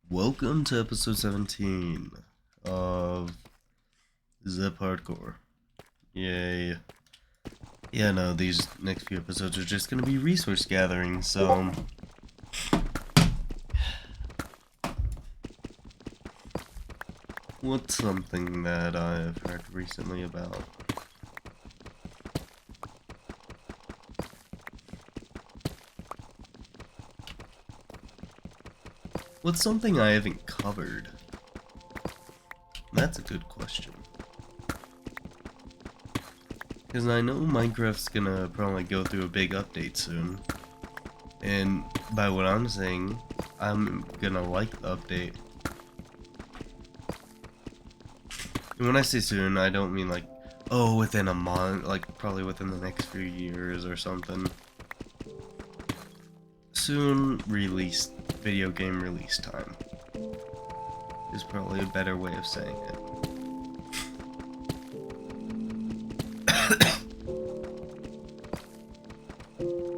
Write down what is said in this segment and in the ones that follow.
Welcome to episode 17 of Zip Hardcore. Yay. Yeah, no, these next few episodes are just gonna be resource gathering, so... What's something that I've heard recently about? What's something I haven't covered? That's a good question. Because I know Minecraft's gonna probably go through a big update soon. And by what I'm saying, I'm gonna like the update. And when I say soon, I don't mean like, oh, within a month, like probably within the next few years or something. Soon release, video game release time is probably a better way of saying it.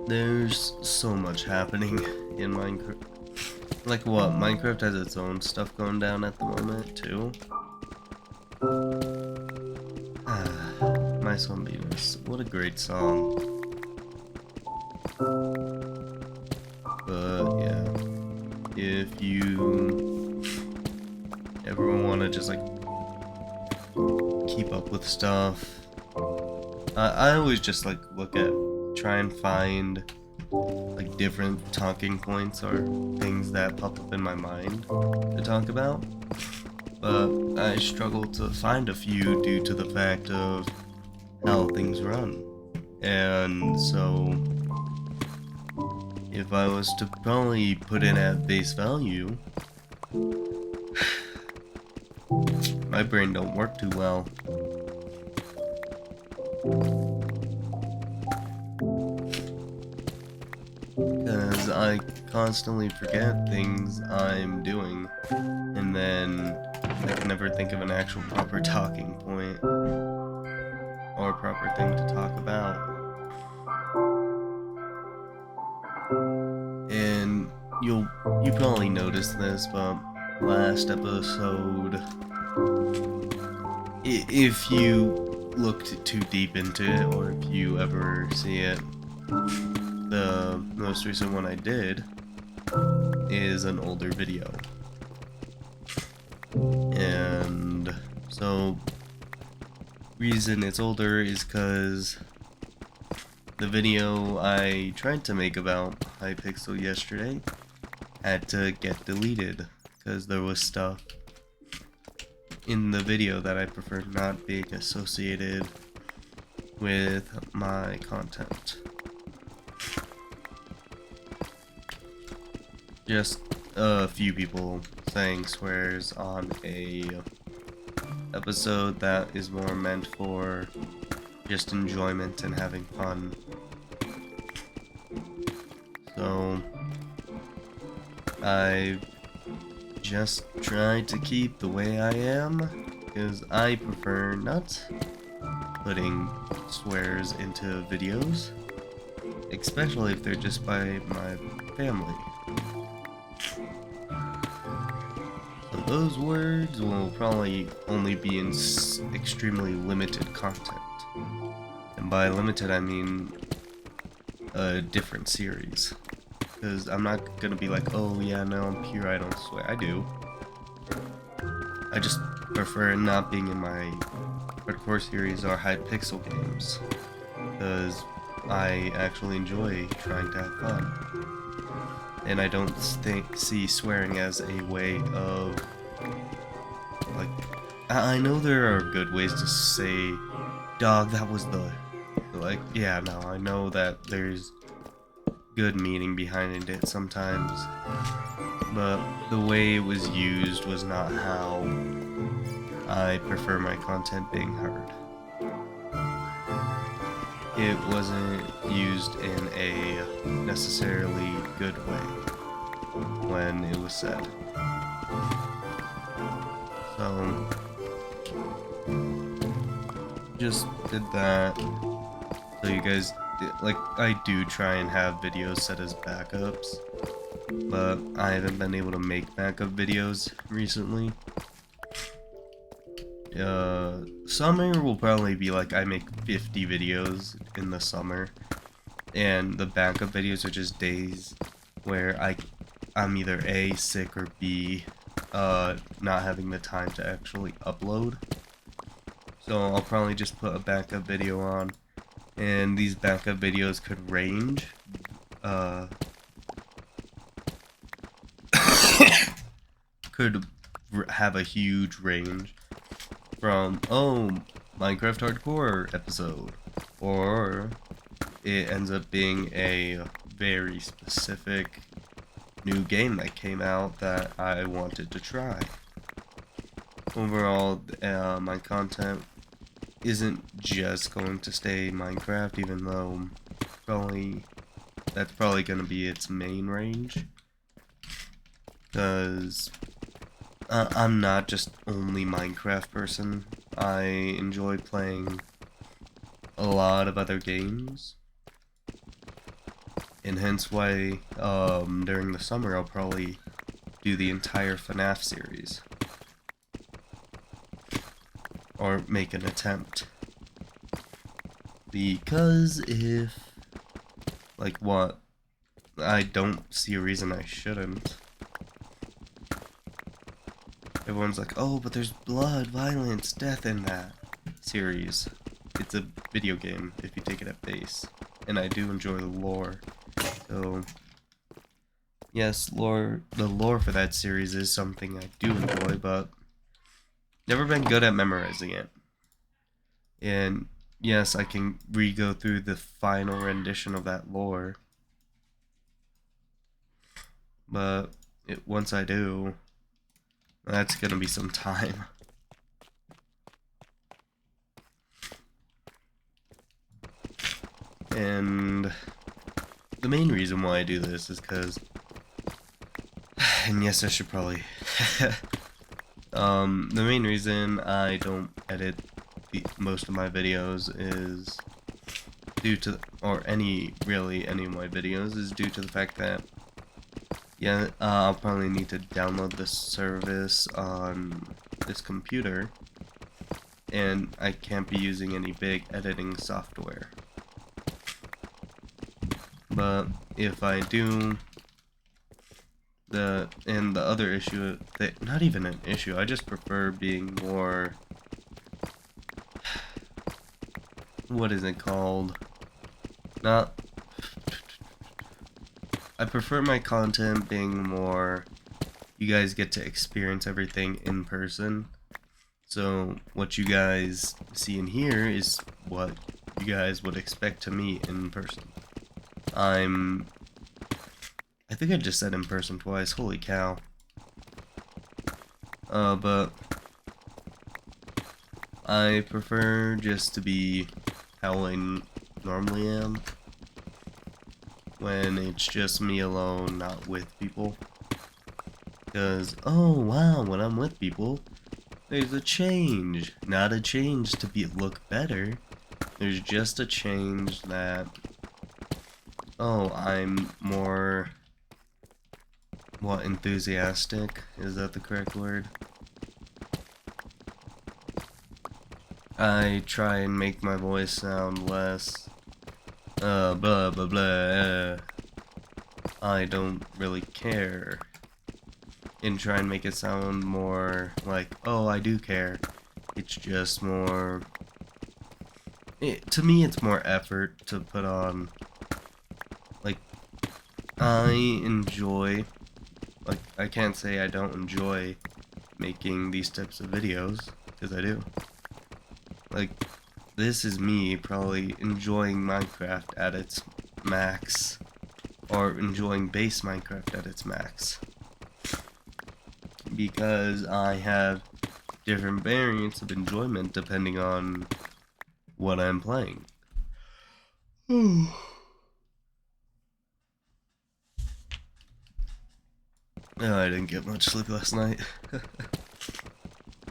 There's so much happening in Minecraft. Like what? Minecraft has its own stuff going down at the moment, too. My Son Venus. What a great song. But, yeah. If you ever want to just, like, keep up with stuff, I always just, like, try and find like different talking points or things that pop up in my mind to talk about, but I struggle to find a few due to the fact of how things run. And so if I was to probably put in at base value, my brain don't work too well. Because I constantly forget things I'm doing, and then I can never think of an actual proper talking point or a proper thing to talk about. And you probably noticed this, but last episode, if you looked too deep into it, or if you ever see it, the most recent one I did is an older video. And so, reason it's older is because the video I tried to make about Hypixel yesterday had to get deleted because there was stuff in the video that I preferred not being associated with my content. Just a few people saying swears on a episode that is more meant for just enjoyment and having fun. So I just tried to keep the way I am, because I prefer not putting swears into videos, especially if they're just by my family. So those words will probably only be in extremely limited content. And by limited, I mean a different series. Because I'm not gonna be like, oh yeah, no, I'm pure, I don't swear. I do. I just prefer not being in my hardcore series or Hypixel games. Because I actually enjoy trying to have fun. And I don't see swearing as a way of, like, I know there are good ways to say, dog, that was like, yeah, no, I know that there's good meaning behind it sometimes, but the way it was used was not how I prefer my content being heard. It wasn't used in a necessarily good way when it was said. So, just did that. So you guys, like, I do try and have videos set as backups, but I haven't been able to make backup videos recently. Summer will probably be like I make 50 videos in the summer, and the backup videos are just days where I'm either A, sick, or B, not having the time to actually upload. So I'll probably just put a backup video on, and these backup videos could range, could have a huge range from, oh, Minecraft Hardcore episode, or it ends up being a very specific new game that came out that I wanted to try. Overall, my content isn't just going to stay Minecraft, even though that's probably going to be its main range, because I'm not just only Minecraft person. I enjoy playing a lot of other games, and hence why during the summer I'll probably do the entire FNAF series, or make an attempt, because if, like, what, I don't see a reason I shouldn't. Everyone's like, oh, but there's blood, violence, death in that series. It's a video game if you take it at face, and I do enjoy the lore. So yes, the lore for that series is something I do enjoy, but never been good at memorizing it. And yes, I can re-go through the final rendition of that lore, but once I do, that's gonna be some time. And the main reason why I do this is because, and yes, I should probably, the main reason I don't edit most of my videos is due to, or any of my videos is due to the fact that, yeah, I'll probably need to download this service on this computer, and I can't be using any big editing software. But if I do, the other issue, not even an issue, I just prefer being more, what is it called? I prefer my content being more, you guys get to experience everything in person. So what you guys see in here is what you guys would expect to meet in person. I think I just said in person twice, holy cow. But I prefer just to be how I normally am, when it's just me alone, not with people. Because, oh wow, when I'm with people, there's a change. Not a change to look better. There's just a change that, oh, I'm more, what, enthusiastic? Is that the correct word? I try and make my voice sound less, blah blah blah, I don't really care. And try and make it sound more like, oh, I do care. It's just more, to me it's more effort to put on. Like, I enjoy, like, I can't say I don't enjoy making these types of videos, because I do. Like, this is me probably enjoying Minecraft at its max, or enjoying base Minecraft at its max, because I have different variants of enjoyment depending on what I'm playing. Oh, I didn't get much sleep last night.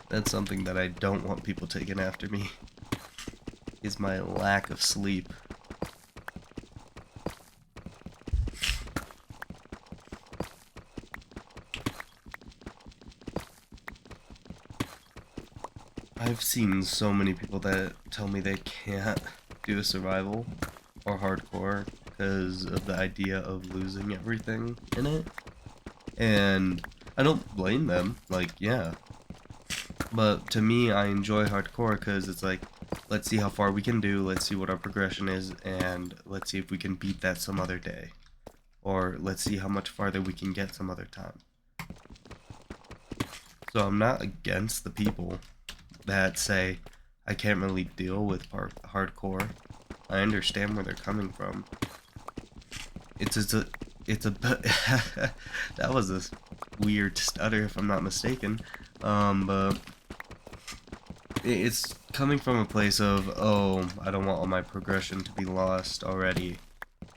That's something that I don't want people taking after me, is my lack of sleep. I've seen so many people that tell me they can't do a survival or hardcore because of the idea of losing everything in it. And I don't blame them, like, yeah. But to me, I enjoy hardcore because it's like, let's see how far we can do, let's see what our progression is, and let's see if we can beat that some other day. Or let's see how much farther we can get some other time. So I'm not against the people that say, I can't really deal with hardcore. I understand where they're coming from. It's a that was a weird stutter if I'm not mistaken. But it's coming from a place of, oh, I don't want all my progression to be lost already.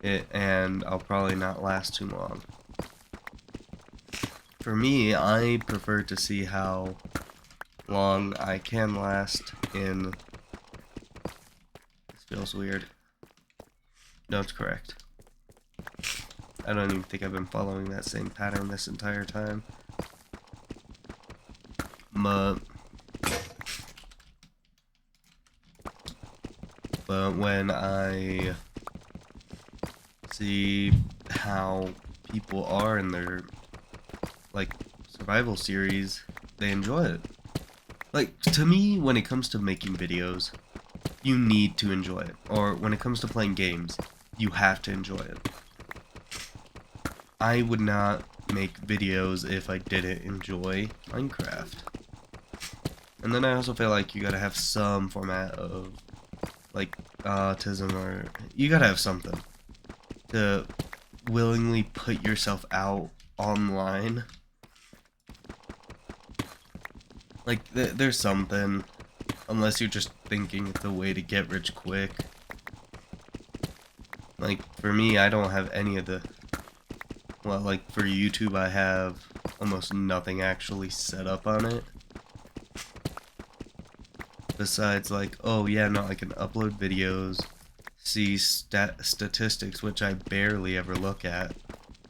And I'll probably not last too long. For me, I prefer to see how long I can last in... This feels weird. No, it's correct. I don't even think I've been following that same pattern this entire time. But when I see how people are in their, like, survival series, they enjoy it. Like, to me, when it comes to making videos, you need to enjoy it. Or when it comes to playing games, you have to enjoy it. I would not make videos if I didn't enjoy Minecraft. And then I also feel like you gotta have some format of, like, autism, or you gotta have something to willingly put yourself out online. Like, there's something, unless you're just thinking it's a way to get rich quick. Like, for me, I don't have any of the... Well, like, for YouTube, I have almost nothing actually set up on it. Besides, like, oh yeah, no, I can upload videos, see statistics, which I barely ever look at.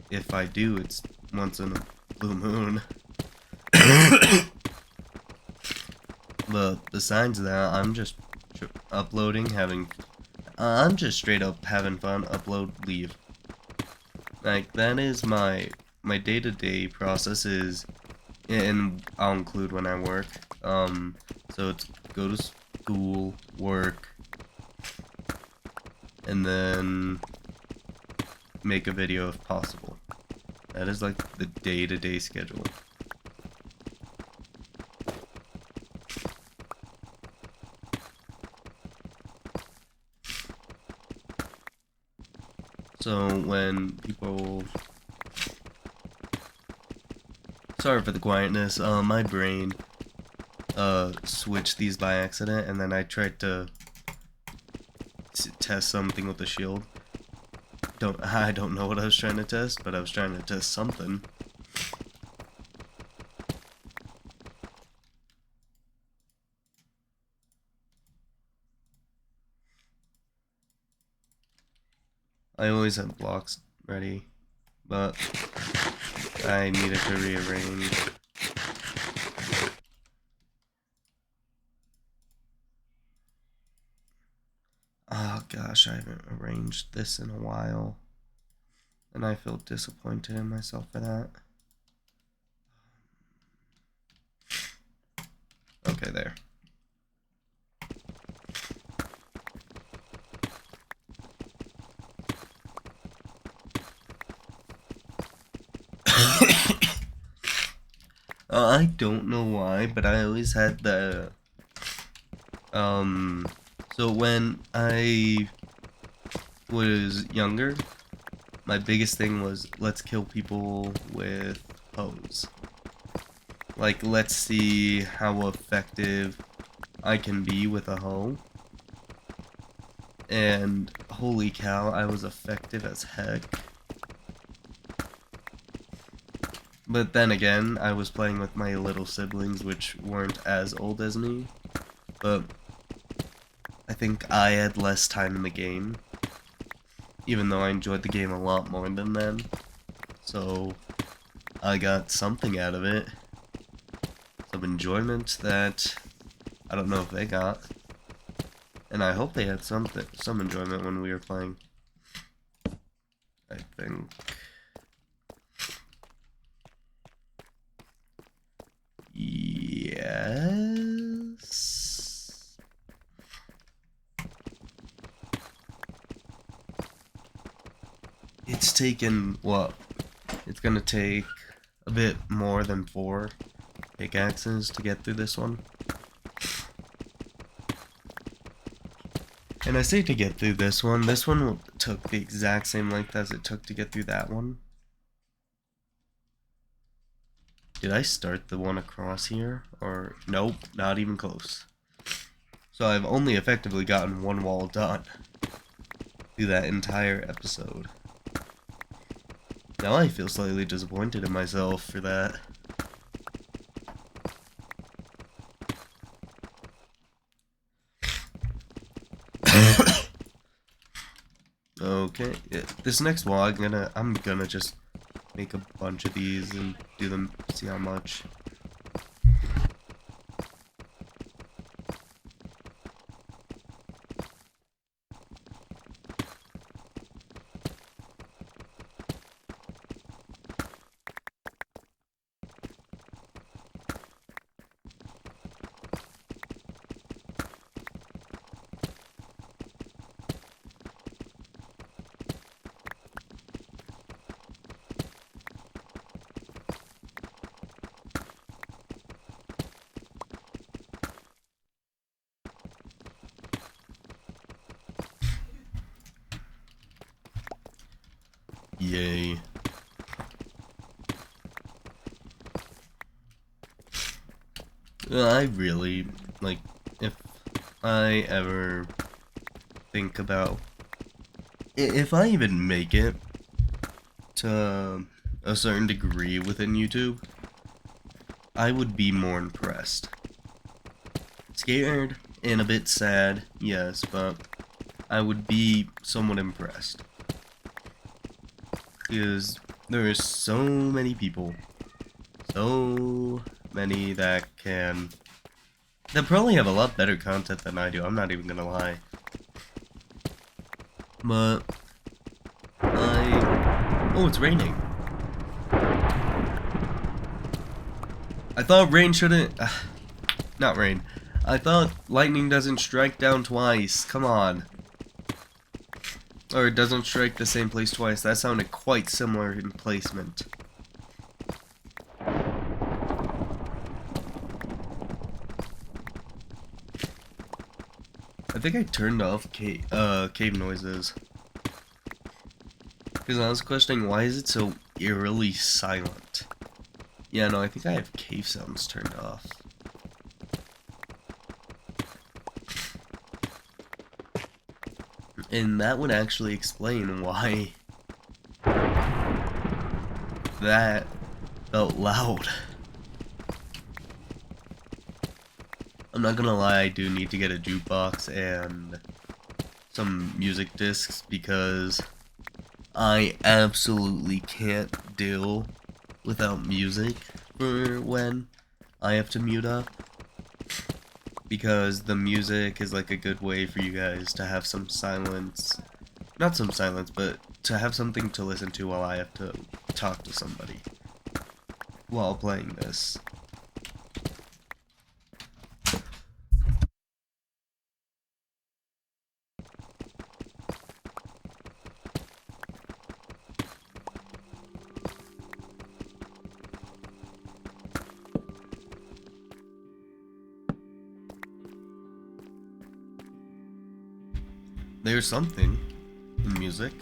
If I do, it's once in a blue moon. But besides that, I'm just uploading, I'm just straight up having fun, upload, leave. Like, that is my day-to-day process is, and I'll include when I work. So it's go to school, work, and then make a video if possible. That is like the day-to-day schedule. So when people... Sorry for the quietness, my brain switched these by accident, and then I tried to test something with the shield. I don't know what I was trying to test, but I was trying to test something. I always have blocks ready, but I needed to rearrange. Oh gosh, I haven't arranged this in a while, and I feel disappointed in myself for that. Okay, there. I don't know why, but I always had the, so when I was younger, my biggest thing was, let's kill people with hoes. Like, let's see how effective I can be with a hoe. And holy cow, I was effective as heck. But then again, I was playing with my little siblings, which weren't as old as me. But I think I had less time in the game, even though I enjoyed the game a lot more than them. So I got something out of it. Some enjoyment that I don't know if they got. And I hope they had some enjoyment when we were playing. I think. Yes. It's taken what? It's gonna take a bit more than 4 pickaxes to get through this one. And I say to get through this one took the exact same length as it took to get through that one. Did I start the one across here? Or, nope, not even close. So I've only effectively gotten one wall done through that entire episode. Now I feel slightly disappointed in myself for that. Okay, yeah, this next wall I'm gonna just make a bunch of these and do them, see how much. Yay. I really, like, if I ever think about, if I even make it to a certain degree within YouTube, I would be more impressed. Scared and a bit sad, yes, but I would be somewhat impressed. Because there are so many people, so many that probably have a lot better content than I do, I'm not even gonna lie. But, oh, it's raining. I thought rain shouldn't, not rain. I thought lightning doesn't strike down twice, come on. Or it doesn't strike the same place twice. That sounded quite similar in placement. I think I turned off cave noises. Because I was questioning, why is it so eerily silent? Yeah, no, I think I have cave sounds turned off. And that would actually explain why that felt loud. I'm not gonna lie, I do need to get a jukebox and some music discs because I absolutely can't deal without music for when I have to mute up. Because the music is like a good way for you guys to have some silence. Not some silence, but to have something to listen to while I have to talk to somebody while playing this. There's something in music.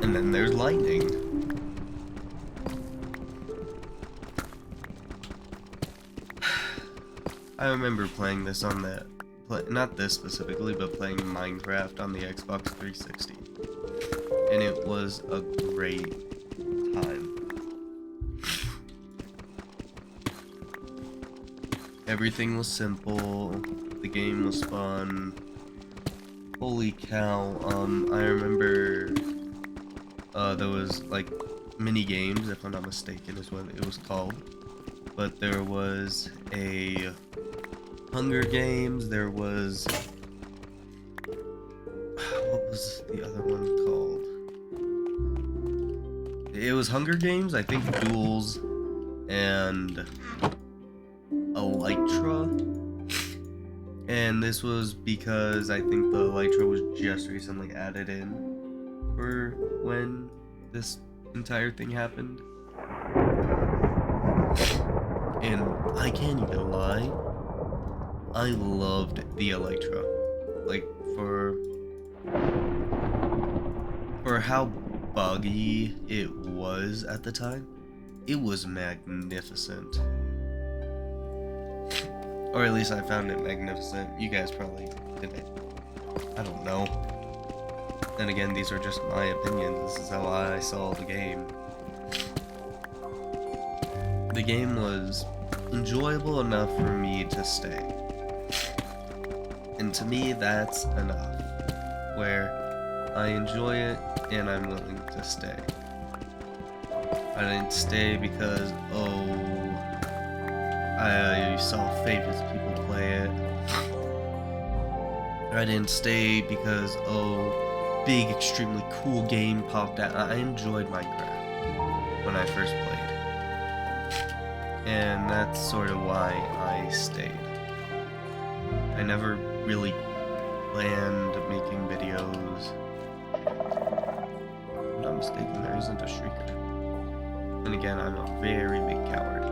And then there's lightning. I remember playing this on that, not this specifically, but playing Minecraft on the Xbox 360. And it was a great time. Everything was simple, the game was fun. Holy cow, I remember there was like mini games, if I'm not mistaken, is what it was called. But there was a Hunger Games. There was, what was the other one called? It was Hunger Games, I think Duels, and Elytra. And this was because I think the Elytra was just recently added in for when this entire thing happened. And I can't even lie, I loved the Elytra. Like, for how buggy it was at the time, it was magnificent. Or at least I found it magnificent. You guys probably didn't. I don't know. Then again, these are just my opinions. This is how I saw the game. The game was enjoyable enough for me to stay. And to me, that's enough. Where I enjoy it and I'm willing to stay. I didn't stay because, oh, I saw famous people play it. I didn't stay because, oh, big, extremely cool game popped out. I enjoyed Minecraft when I first played. And that's sort of why I stayed. I never really planned making videos. If I'm not mistaken, there isn't a shrieker. And again, I'm a very big coward.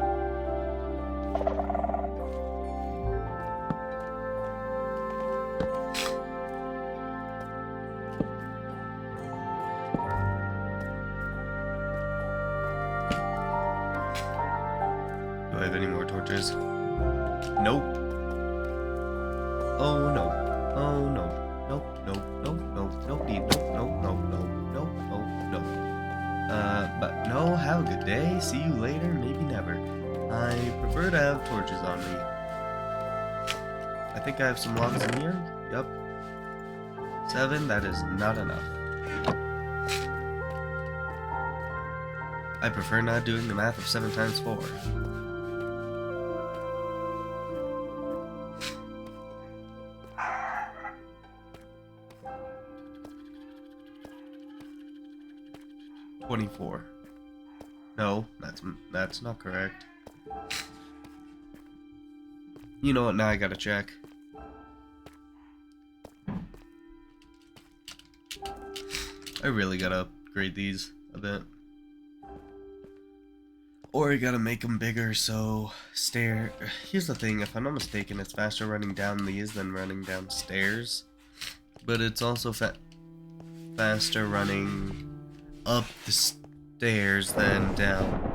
Do I have any more torches? Nope. Oh no. Oh no. Nope, nope, nope, nope, nope, nope, nope, nope, nope, nope, nope, nope. But no, have a good day. See you later, maybe never. I prefer to have torches on me. I think I have some logs in here. Yep. 7, that is not enough. I prefer not doing the math of 7 times 4. $24. No, that's not correct. You know what? Now I gotta check. I really gotta upgrade these a bit. Or I gotta make them bigger, so here's the thing, if I'm not mistaken, it's faster running down these than running downstairs. But it's also faster running up the stairs than down.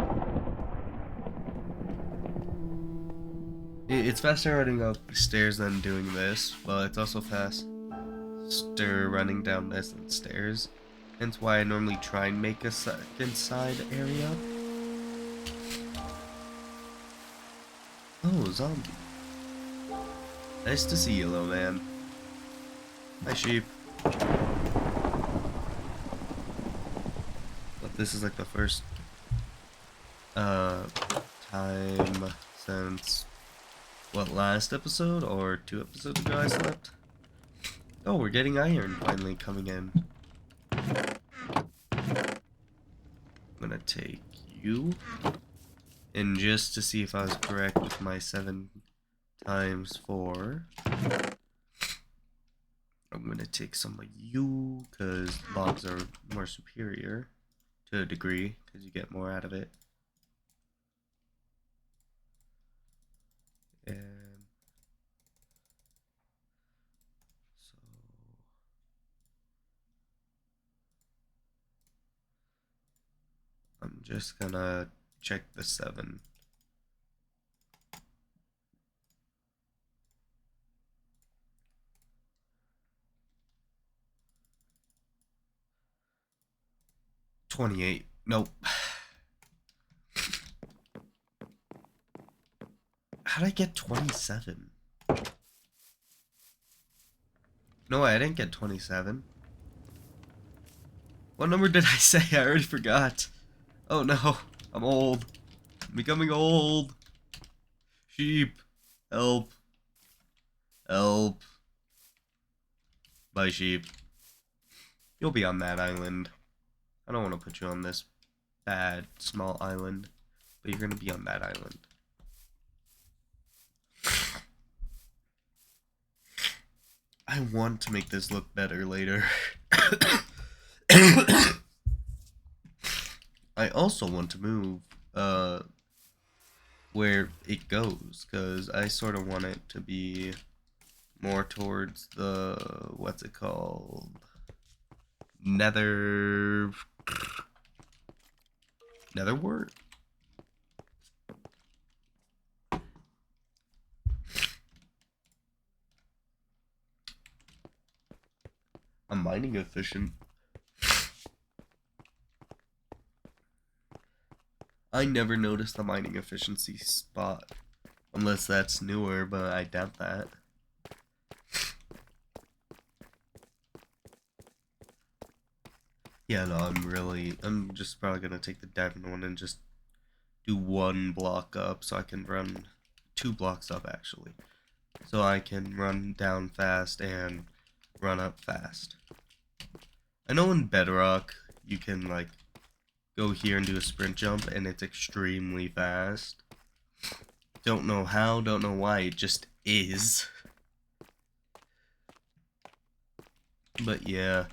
It's faster running up the stairs than doing this, but it's also faster running down this than stairs. Hence why I normally try and make a second side area. Oh, zombie. Nice to see you, little man. Hi, sheep. But this is like the first time since what, last episode or 2 episodes ago I slept? Oh, we're getting iron finally coming in. I'm gonna take you. And just to see if I was correct with my 7 times 4, I'm gonna take some of you, because logs are more superior to a degree, because you get more out of it. And so I'm just gonna check the 7. $28. Nope. How'd I get 27? No, I didn't get 27. What number did I say? I already forgot. Oh no, I'm old. I'm becoming old. Sheep, help, help. Bye, sheep. You'll be on that island. I don't want to put you on this bad, small island, but you're gonna be on that island. I want to make this look better later. I also want to move where it goes, because I sort of want it to be more towards the, what's it called? Netherwort? I'm mining efficient. I never noticed the mining efficiency spot. Unless that's newer, but I doubt that. Yeah, no, I'm just probably gonna take the diamond one and just do one block up so I can run 2 blocks up actually. So I can run down fast and run up fast. I know in Bedrock you can like go here and do a sprint jump and it's extremely fast. Don't know how, don't know why, it just is. But yeah.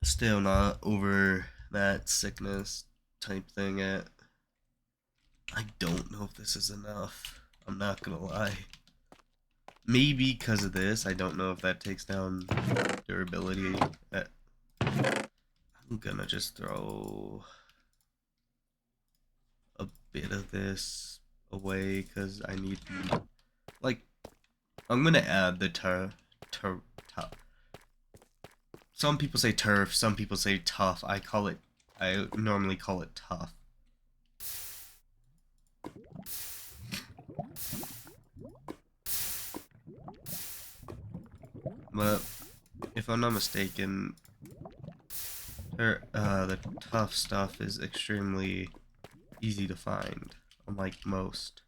Still not over that sickness type thing yet. I don't know if this is enough. I'm not gonna lie. Maybe because of this, I don't know if that takes down durability. I'm gonna just throw a bit of this away because I need, like, I'm gonna add the tough. Some people say turf, some people say tough. I normally call it tough. But if I'm not mistaken, the tough stuff is extremely easy to find, unlike most.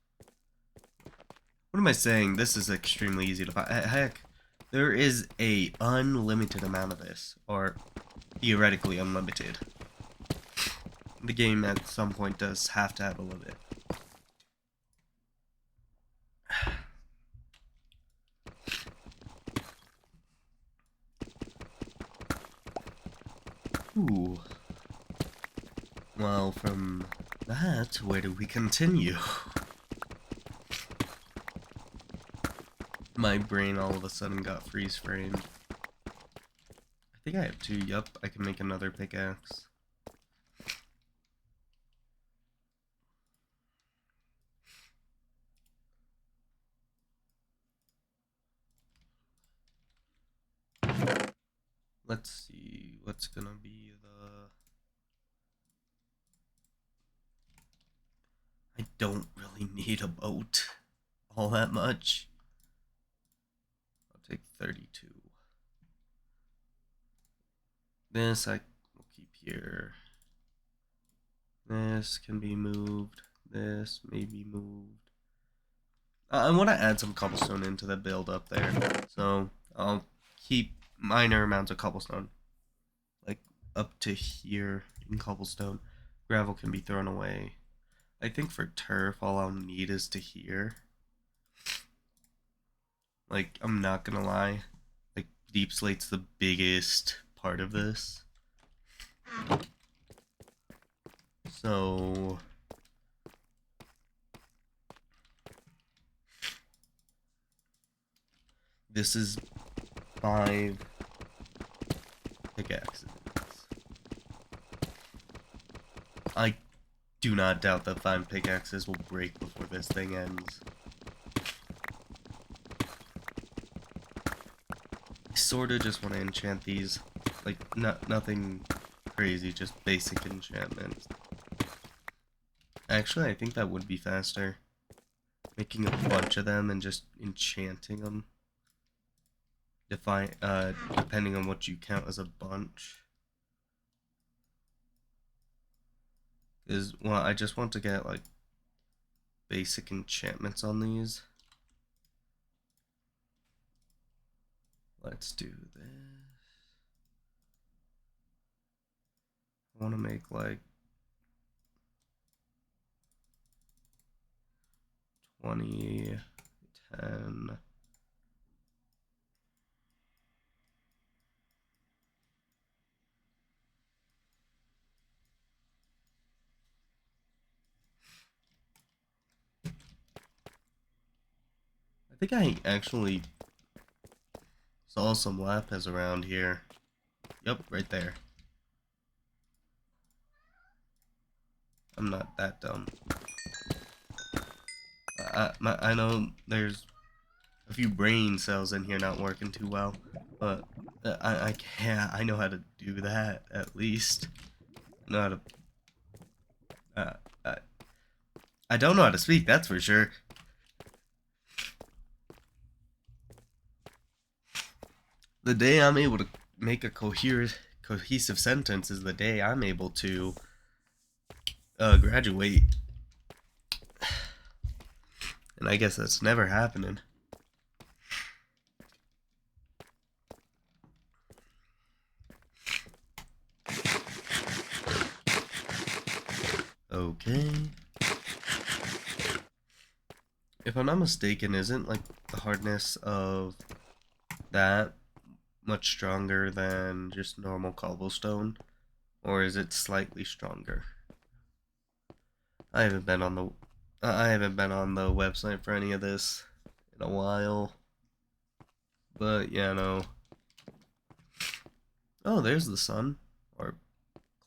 What am I saying? This is extremely easy to find. Heck, there is a unlimited amount of this, or theoretically unlimited. The game at some point does have to have a limit. Ooh. Well, from that, where do we continue? My brain all of a sudden got freeze framed. I think I have 2. Yup, I can make another pickaxe. Let's see what's gonna be the... I don't really need a boat all that much. I'll take 32. This I will keep here. This can be moved. This may be moved. I want to add some cobblestone into the build up there. So I'll keep minor amounts of cobblestone. Like up to here in cobblestone. Gravel can be thrown away. I think for turf all I'll need is to here. Like, I'm not gonna lie. Like, deepslate's the biggest part of this. So... this is 5 pickaxes. I do not doubt that 5 pickaxes will break before this thing ends. I sorta just want to enchant these. Like, nothing crazy, just basic enchantments. Actually, I think that would be faster. Making a bunch of them and just enchanting them. Depending on what you count as a bunch. Is well, I just want to get like basic enchantments on these. Let's do this. I want to make like 20, 10. I think I actually saw some lapis around here. Yep, right there. I'm not that dumb. I know there's a few brain cells in here not working too well, but I can't. I know how to do that at least. I know how to. Uh, I, I don't know how to speak. That's for sure. The day I'm able to make a cohesive sentence is the day I'm able to graduate, and I guess that's never happening. Okay. If I'm not mistaken, isn't like the hardness of that much stronger than just normal cobblestone? Or is it slightly stronger? I haven't been on the website for any of this in a while. But yeah, no. Oh, there's the sun. Or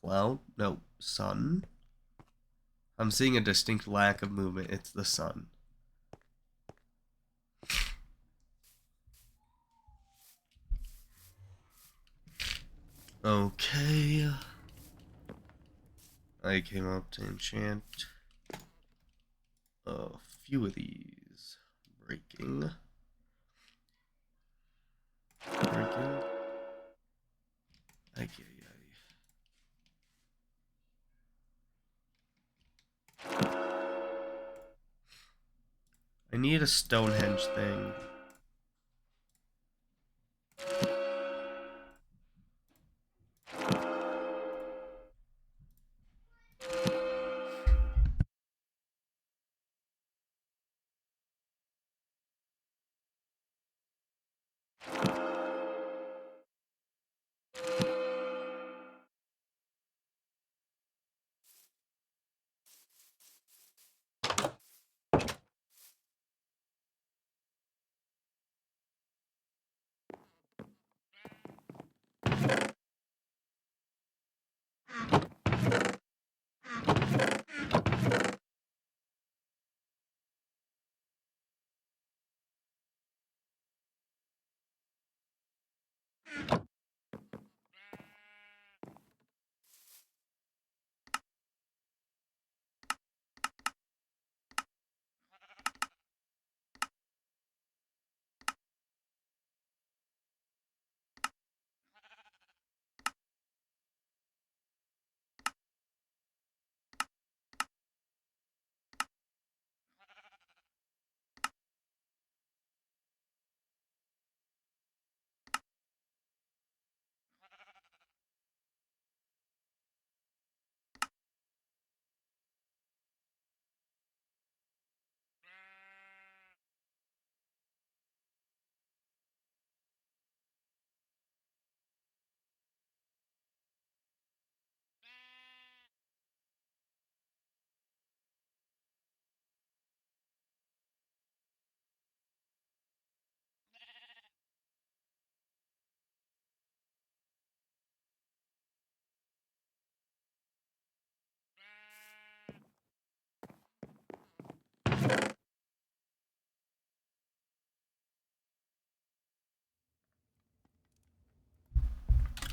cloud. No, sun. I'm seeing a distinct lack of movement. It's the sun. Okay. I came up to enchant a few of these. Breaking. Breaking. Okay, I need a Stonehenge thing.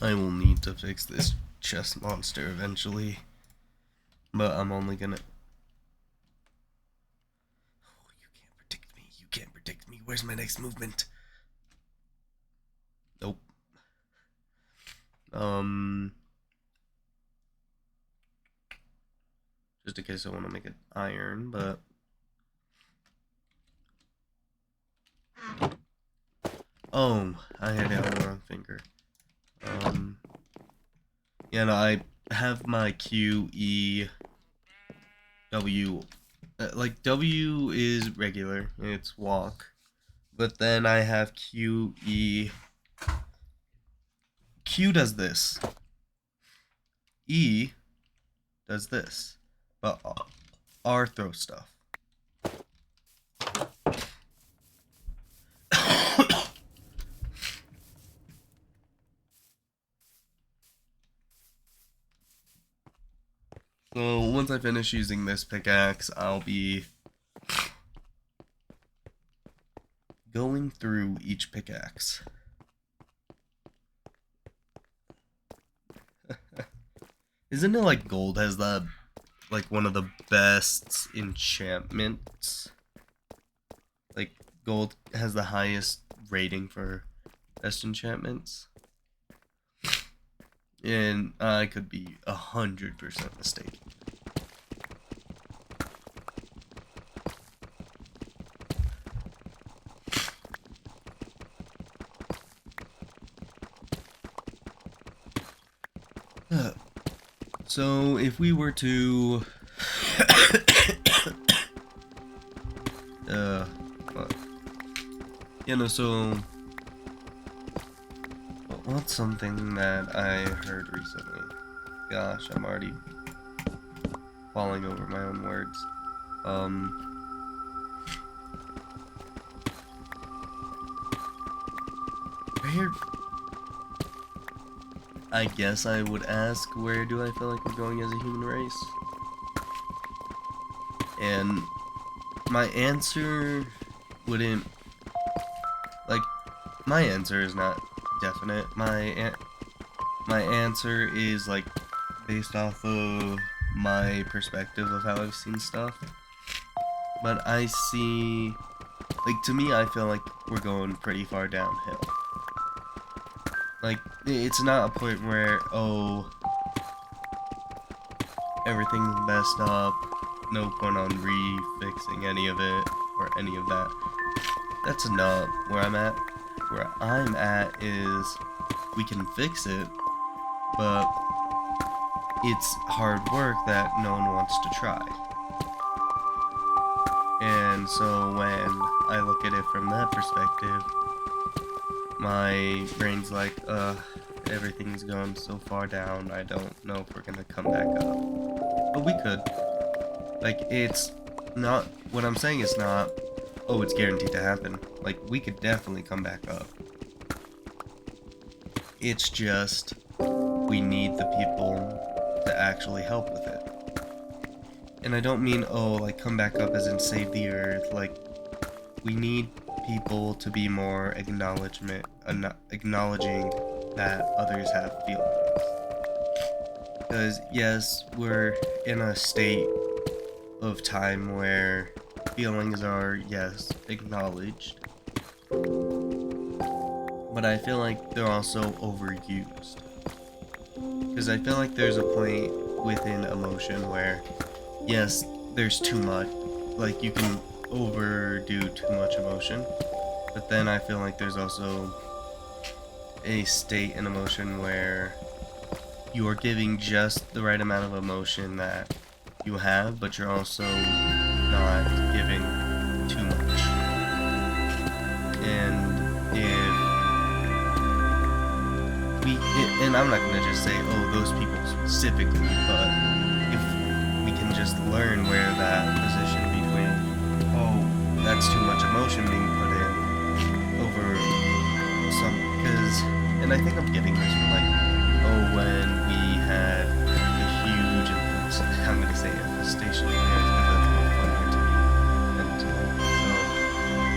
I will need to fix this chest monster eventually. But I'm only gonna. Oh, you can't predict me. You can't predict me. Where's my next movement? Nope. Um. just in case I want to make it iron, but... Oh, I had it on the wrong finger. Yeah, no, I have my Q, E, W. Like, W is regular, it's walk. But then I have Q, E. Q does this. E does this. But R throws stuff. So once I finish using this pickaxe, I'll be going through each pickaxe. Isn't it like gold has the like one of the best enchantments? Like gold has the highest rating for best enchantments. And I could be 100% mistaken. So if we were to so what's something that I heard recently? Gosh, I'm already falling over my own words. Where? I guess I would ask, where do I feel like we're going as a human race? And my answer wouldn't, like, my answer is not definite. My answer is, like, based off of my perspective of how I've seen stuff. But I see, like, to me, I feel like we're going pretty far downhill. Like, it's not a point where, oh, everything's messed up, no point on refixing any of it, or any of that. That's not where I'm at. Where I'm at is, we can fix it, but it's hard work that no one wants to try. And so when I look at it from that perspective, my brain's like, everything's going so far down, I don't know if we're gonna come back up. But we could. Like, it's not, what I'm saying is not, oh, it's guaranteed to happen. Like, we could definitely come back up. It's just, we need the people to actually help with it. And I don't mean, oh, like, come back up as in save the earth. Like, we need people to be more acknowledging that others have feelings. Because, yes, we're in a state of time where feelings are, yes, acknowledged. But I feel like they're also overused. Because I feel like there's a point within emotion where, yes, there's too much. Like, you can overdo too much emotion. But then I feel like there's also a state in emotion where you are giving just the right amount of emotion that you have, but you're also not giving too much. And and I'm not gonna just say, oh, those people specifically, but if we can just learn where that position between, oh, that's too much emotion being put in over some, because, and I think I'm getting this from, like, oh, when we had a huge, I'm gonna say infestation of parents, because that's more funnier to me than to them. So,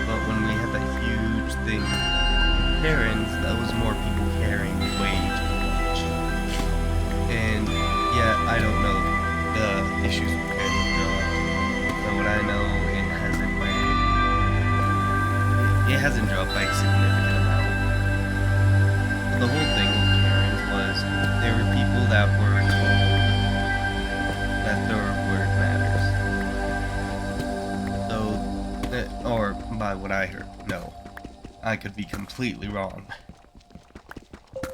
but when we had that huge thing with parents, that was more people caring way too much. And yeah, I don't know the issues with parents dropped. But what I know, it hasn't dropped by a significant amount. The whole thing with caring what I heard. No, I could be completely wrong.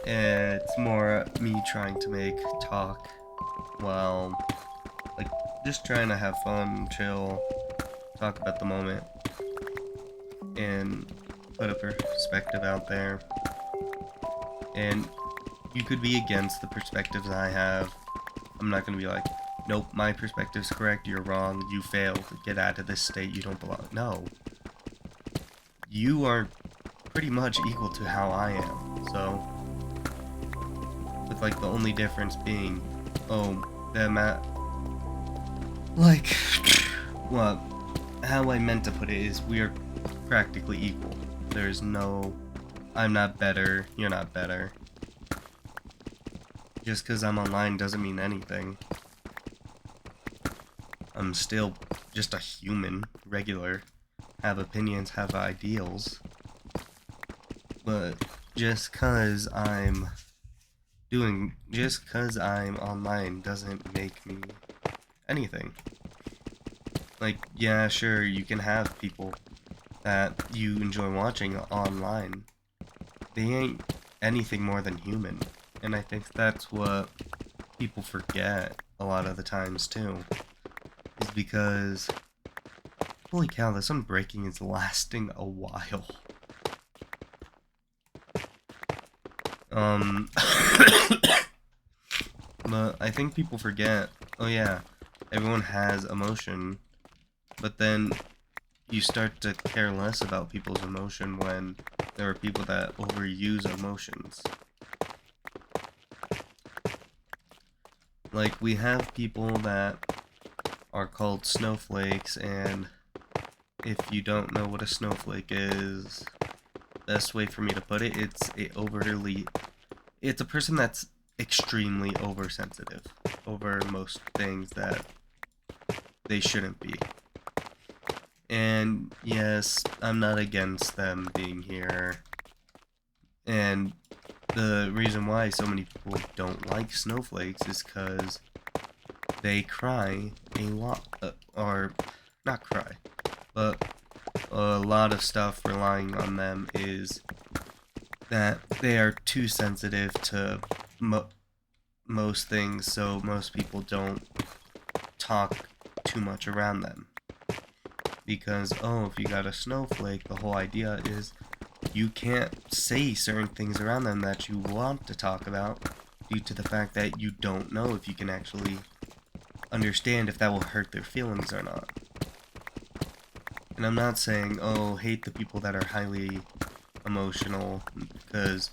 It's more me trying to make talk while, like, just trying to have fun, chill, talk about the moment, and put a perspective out there. And you could be against the perspectives I have. I'm not gonna be like, nope, my perspective's correct, you're wrong, you failed, get out of this state, you don't belong. No. You are pretty much equal to how I am, so, with like the only difference being, oh, like, well, how I meant to put it is we are practically equal. There's no, I'm not better, you're not better. Just because I'm online doesn't mean anything. I'm still just a human, regular, have opinions, have ideals. But just because I'm online doesn't make me anything. Like, yeah, sure, you can have people that you enjoy watching online. They ain't anything more than human. And I think that's what people forget a lot of the times too. Is because, holy cow, this unbreaking is lasting a while. But I think people forget, oh yeah, everyone has emotion, but then you start to care less about people's emotion when there are people that overuse emotions. Like, we have people that are called snowflakes, and if you don't know what a snowflake is, best way for me to put it, it's a person that's extremely oversensitive over most things that they shouldn't be. And yes, I'm not against them being here. And the reason why so many people don't like snowflakes is because they cry a lot, or not cry, but a lot of stuff relying on them is that they are too sensitive to most things, so most people don't talk too much around them. Because, oh, if you got a snowflake, the whole idea is you can't say certain things around them that you want to talk about due to the fact that you don't know if you can actually understand if that will hurt their feelings or not. And I'm not saying, oh, hate the people that are highly emotional, because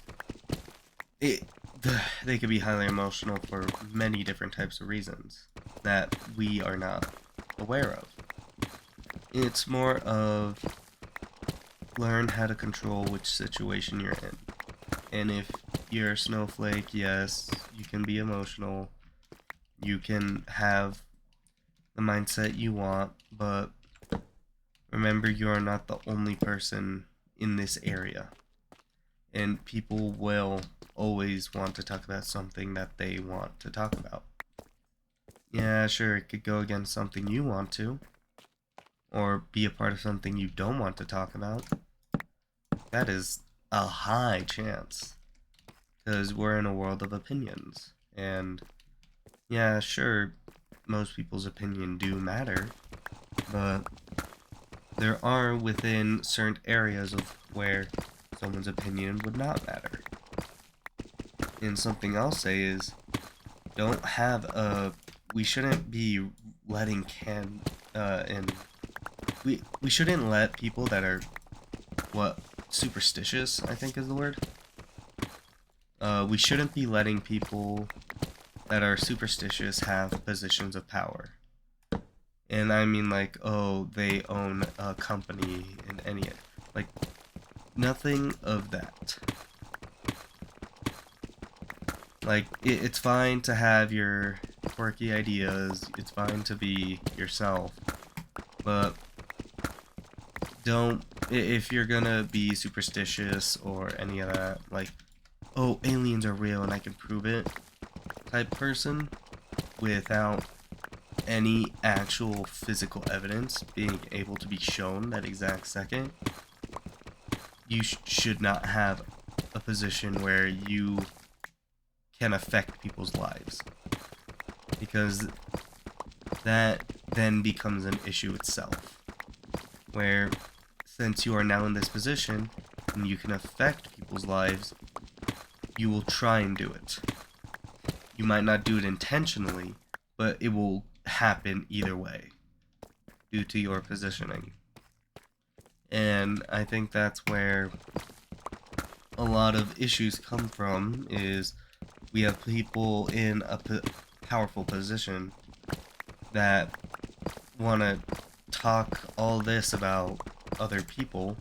they could be highly emotional for many different types of reasons that we are not aware of. It's more of learn how to control which situation you're in. And if you're a snowflake, yes, you can be emotional. You can have the mindset you want, but remember you are not the only person in this area. And people will always want to talk about something that they want to talk about. Yeah, sure, it could go against something you want to, or be a part of something you don't want to talk about. That is a high chance, because we're in a world of opinions. And yeah, sure, most people's opinion do matter, but there are within certain areas of where someone's opinion would not matter. And something I'll say is, we shouldn't be letting we shouldn't let people that are, superstitious, I think is the word. We shouldn't be letting people that are superstitious have positions of power. And I mean, like, oh, they own a company and like, nothing of that. Like, it's fine to have your quirky ideas, it's fine to be yourself, but if you're gonna be superstitious or any of that, like, oh, aliens are real and I can prove it type person, without any actual physical evidence being able to be shown that exact second, you should not have a position where you can affect people's lives, because that then becomes an issue itself, where since you are now in this position and you can affect people's lives, you will try and do it. You might not do it intentionally, but it will happen either way due to your positioning. And I think that's where a lot of issues come from, is we have people in a powerful position that want to talk all this about other people,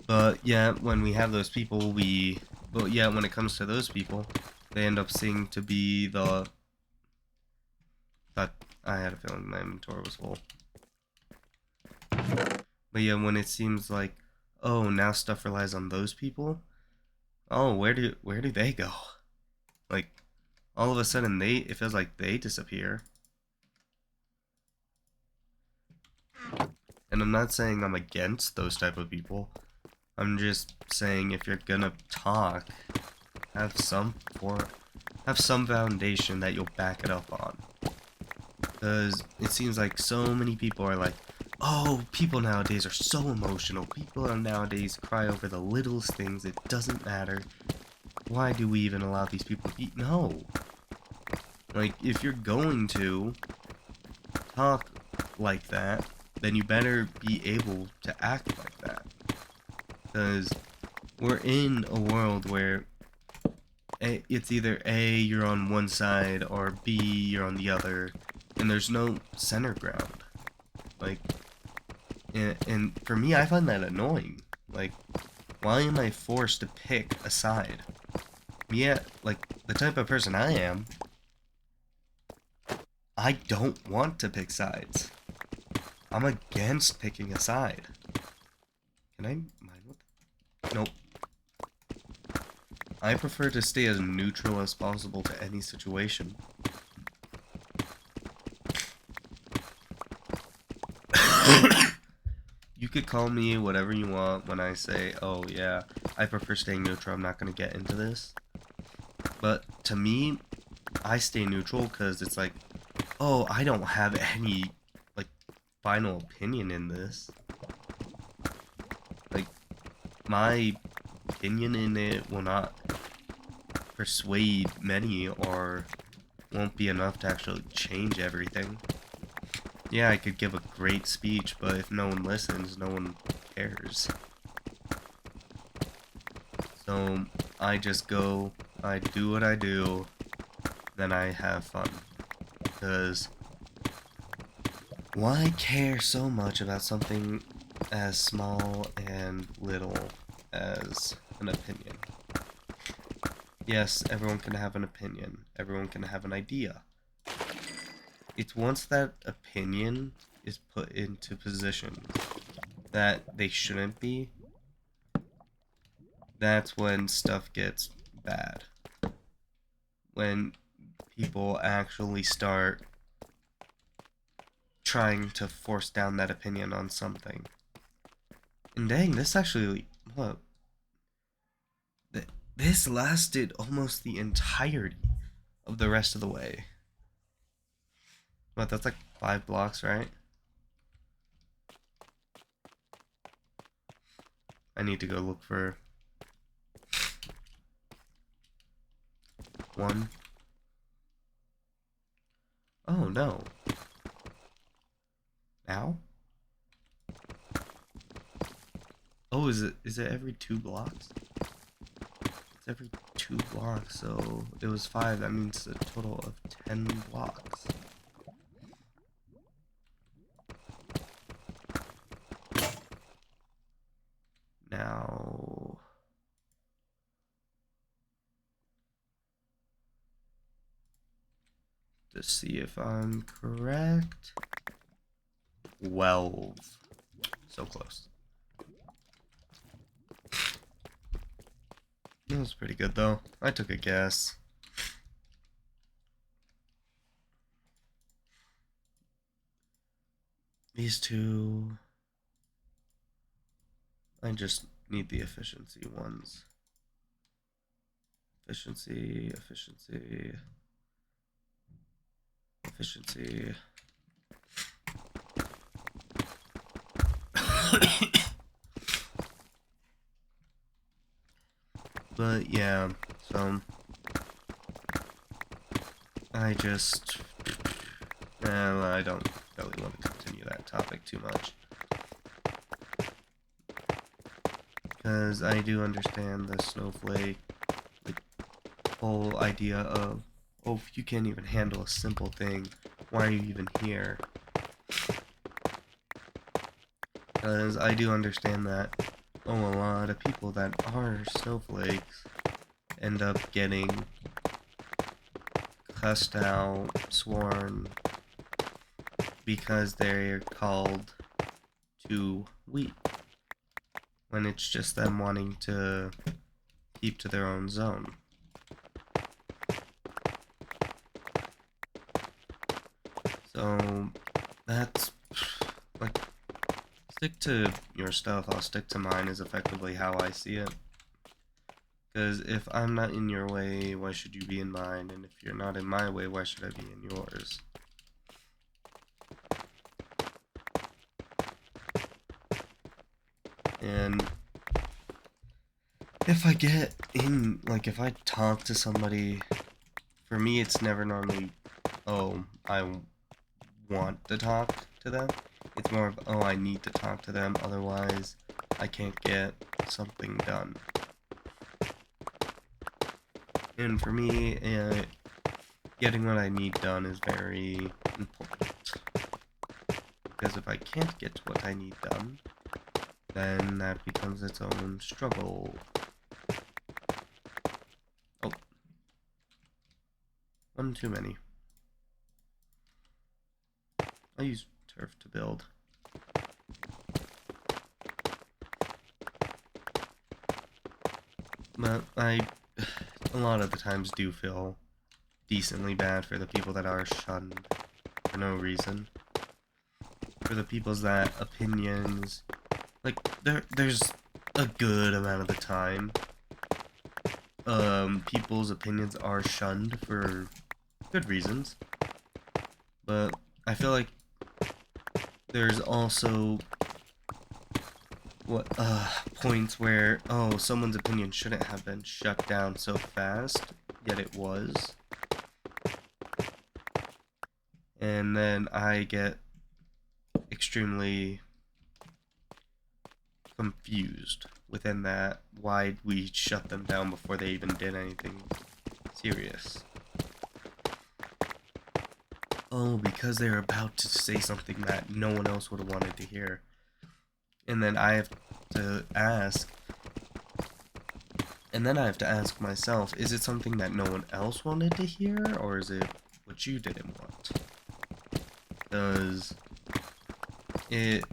but yeah, when we have those people, but yeah, when it comes to those people, they end up seeing to be that I had a feeling my inventory was full. But yeah, when it seems like, oh, now stuff relies on those people, oh, where do they go? Like, all of a sudden it feels like they disappear. And I'm not saying I'm against those type of people. I'm just saying, if you're gonna talk, have some for have some foundation that you'll back it up on. Because it seems like so many people are like, oh, people nowadays are so emotional. People nowadays cry over the littlest things. It doesn't matter. Why do we even allow these people to be? No. Like, if you're going to talk like that, then you better be able to act like that. Because we're in a world where it's either A, you're on one side, or B, you're on the other, and there's no center ground. Like, and for me, I find that annoying. Like, why am I forced to pick a side? Yeah, like, the type of person I am, I don't want to pick sides. I'm against picking a side. Can I mine with that? Nope. I prefer to stay as neutral as possible to any situation. You could call me whatever you want when I say, oh yeah, I prefer staying neutral, I'm not going to get into this. But to me, I stay neutral because it's like, oh, I don't have any, like, final opinion in this. Like, my opinion in it will not persuade many, or won't be enough to actually change everything. Yeah, I could give a great speech, but if no one listens, no one cares. So I just go, I do what I do, then I have fun. Because why care so much about something as small and little as an opinion? Yes, everyone can have an opinion. Everyone can have an idea. It's once that opinion is put into positions that they shouldn't be, that's when stuff gets bad. When people actually start trying to force down that opinion on something. And dang, this actually, look, this lasted almost the entirety of the rest of the way. What, that's like 5 blocks, right? I need to go look for one. Oh no. Now? Oh, is it every 2 blocks? It's every 2 blocks, so it was 5. That means a total of 10 blocks. Now, to see if I'm correct. 12. So close. That was pretty good though. I took a guess. These two. I just need the efficiency ones. Efficiency, efficiency, efficiency. But yeah, so I just, well, I don't really want to continue that topic too much. Because I do understand the snowflake, the whole idea of, oh, if you can't even handle a simple thing, why are you even here? Because I do understand that, oh, a lot of people that are snowflakes end up getting cussed out, sworn, because they're called too weak, when it's just them wanting to keep to their own zone. So, that's, like, stick to your stuff, I'll stick to mine is effectively how I see it. Because if I'm not in your way, why should you be in mine? And if you're not in my way, why should I be in yours? And if I get in, like, if I talk to somebody, for me, it's never normally, oh, I want to talk to them. It's more of, oh, I need to talk to them, otherwise I can't get something done. And for me, getting what I need done is very important. Because if I can't get what I need done, then that becomes its own struggle. Oh. One too many. I'll use turf to build. But I, a lot of the times, do feel decently bad for the people that are shunned for no reason. For the people's that opinions, like, there's a good amount of the time, people's opinions are shunned for good reasons. But I feel like there's also points where, oh, someone's opinion shouldn't have been shut down so fast, yet it was. And then I get extremely confused within that, why we shut them down before they even did anything serious. Oh, because they're about to say something that no one else would have wanted to hear. And then I have to ask, myself, is it something that no one else wanted to hear, or is it what you didn't want? Because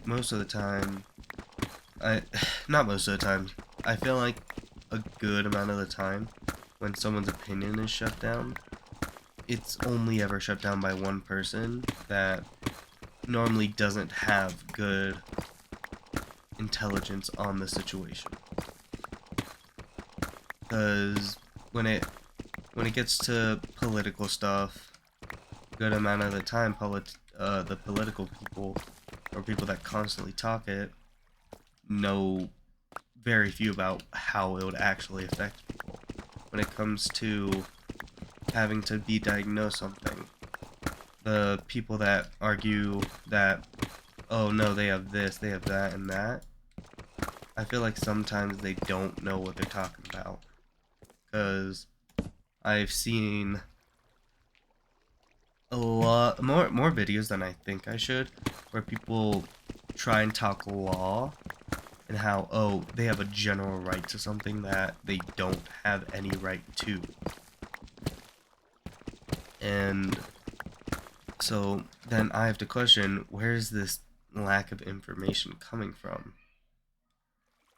most of the time, not most of the time, I feel like a good amount of the time, when someone's opinion is shut down, it's only ever shut down by one person that normally doesn't have good intelligence on the situation. Because when it gets to political stuff, a good amount of the time, the political people, or people that constantly talk it, know very few about how it would actually affect people. When it comes to having to be diagnosed something, the people that argue that, oh no, they have this, they have that, and that, I feel like sometimes they don't know what they're talking about. Because I've seen a lot more videos than I think I should, where people try and talk law and how, oh, they have a general right to something that they don't have any right to. And so then I have to question, where's this lack of information coming from?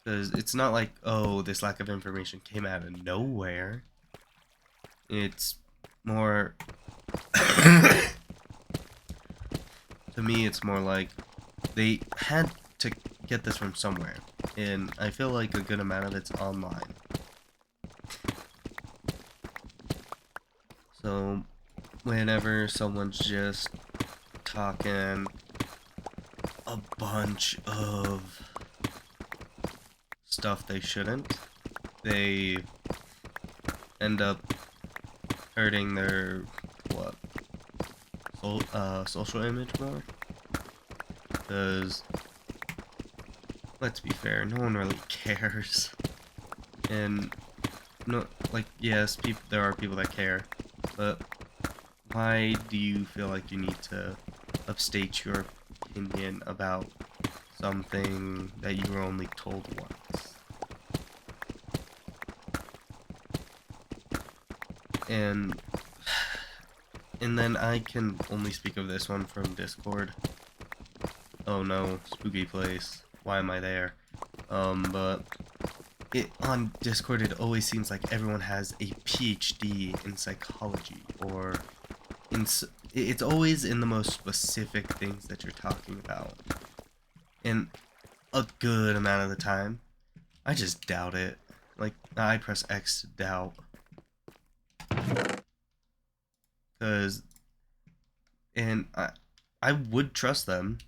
Because it's not like, oh, this lack of information came out of nowhere. It's more to me, it's more like they had to get this from somewhere. and I feel like a good amount of it's online. So whenever someone's just talking a bunch of stuff they shouldn't, they end up hurting their what social image more. Because let's be fair, no one really cares. And no, like yes, there are people that care, but why do you feel like you need to upstate your opinion about something that you were only told once? And then I can only speak of this one from Discord. Oh no, spooky place. Why am I there? But on Discord it always seems like everyone has a PhD in psychology, or it's always in the most specific things that you're talking about. And a good amount of the time, I just doubt it. Like, I press X to doubt. Cause I would trust them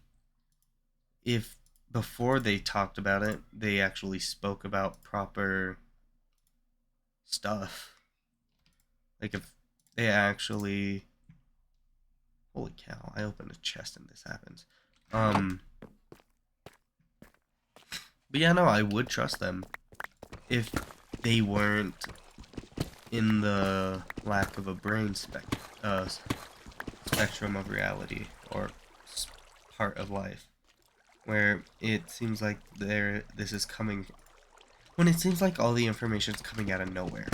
if before they talked about it, they actually spoke about proper stuff. Like if they actually, holy cow, I opened a chest and this happens. But yeah, no, I would trust them if they weren't in the lack of a spectrum of reality, or part of life, where it seems like this is coming, when it seems like all the information is coming out of nowhere.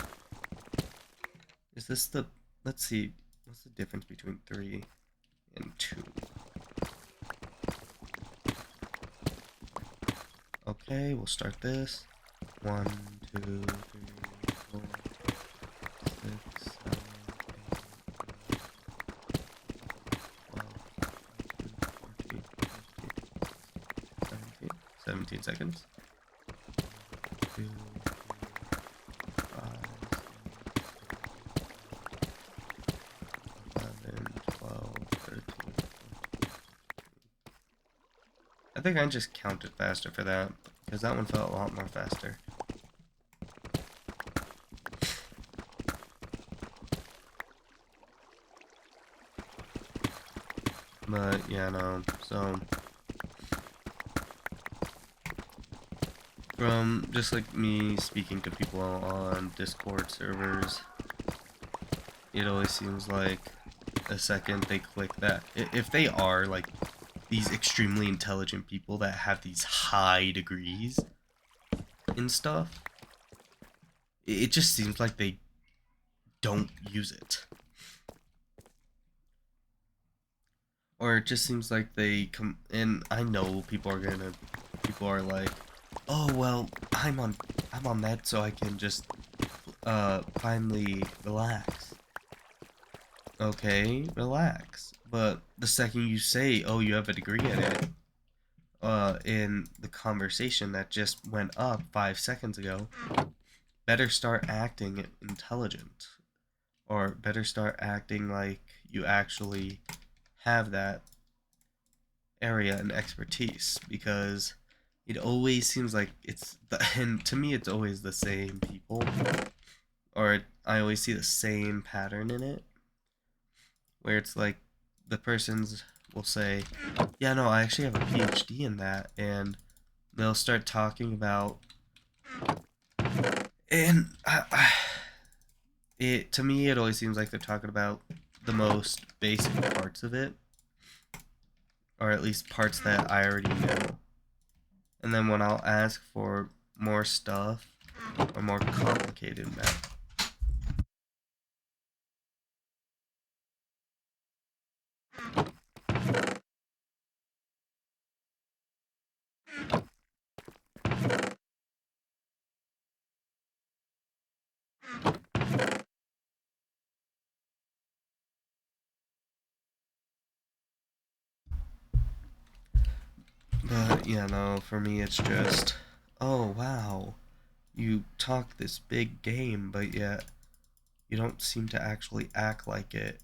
Is this the, let's see, what's the difference between 3 and 2? Okay, we'll start this. 1, 2, 3, 4, 6, 7, 8, 9, 10, 11, 12, 13, 14, 15, 17 seconds. 2, 3, 5, 11, 12, 13, 14. I think I just counted faster for that, because that one felt a lot more faster. But yeah, no, so from just like me speaking to people on Discord servers, it always seems like the second they click that, if they are like these extremely intelligent people that have these high degrees in stuff, it just seems like they don't use it. Or it just seems like they come, and I know people are like, oh well, I'm on that so I can just finally relax. Okay, relax. But the second you say, oh, you have a degree in it, in the conversation that just went up 5 seconds ago, better start acting intelligent, or better start acting like you actually have that area and expertise, because it always seems like and to me it's always the same people, or I always see the same pattern in it, where it's like the persons will say, yeah, no, I actually have a PhD in that, and they'll start talking about, and it, to me it always seems like they're talking about the most basic parts of it, or at least parts that I already know. And then when I'll ask for more stuff, or more complicated math, but yeah, no, for me it's just oh wow, you talk this big game, but yet you don't seem to actually act like it.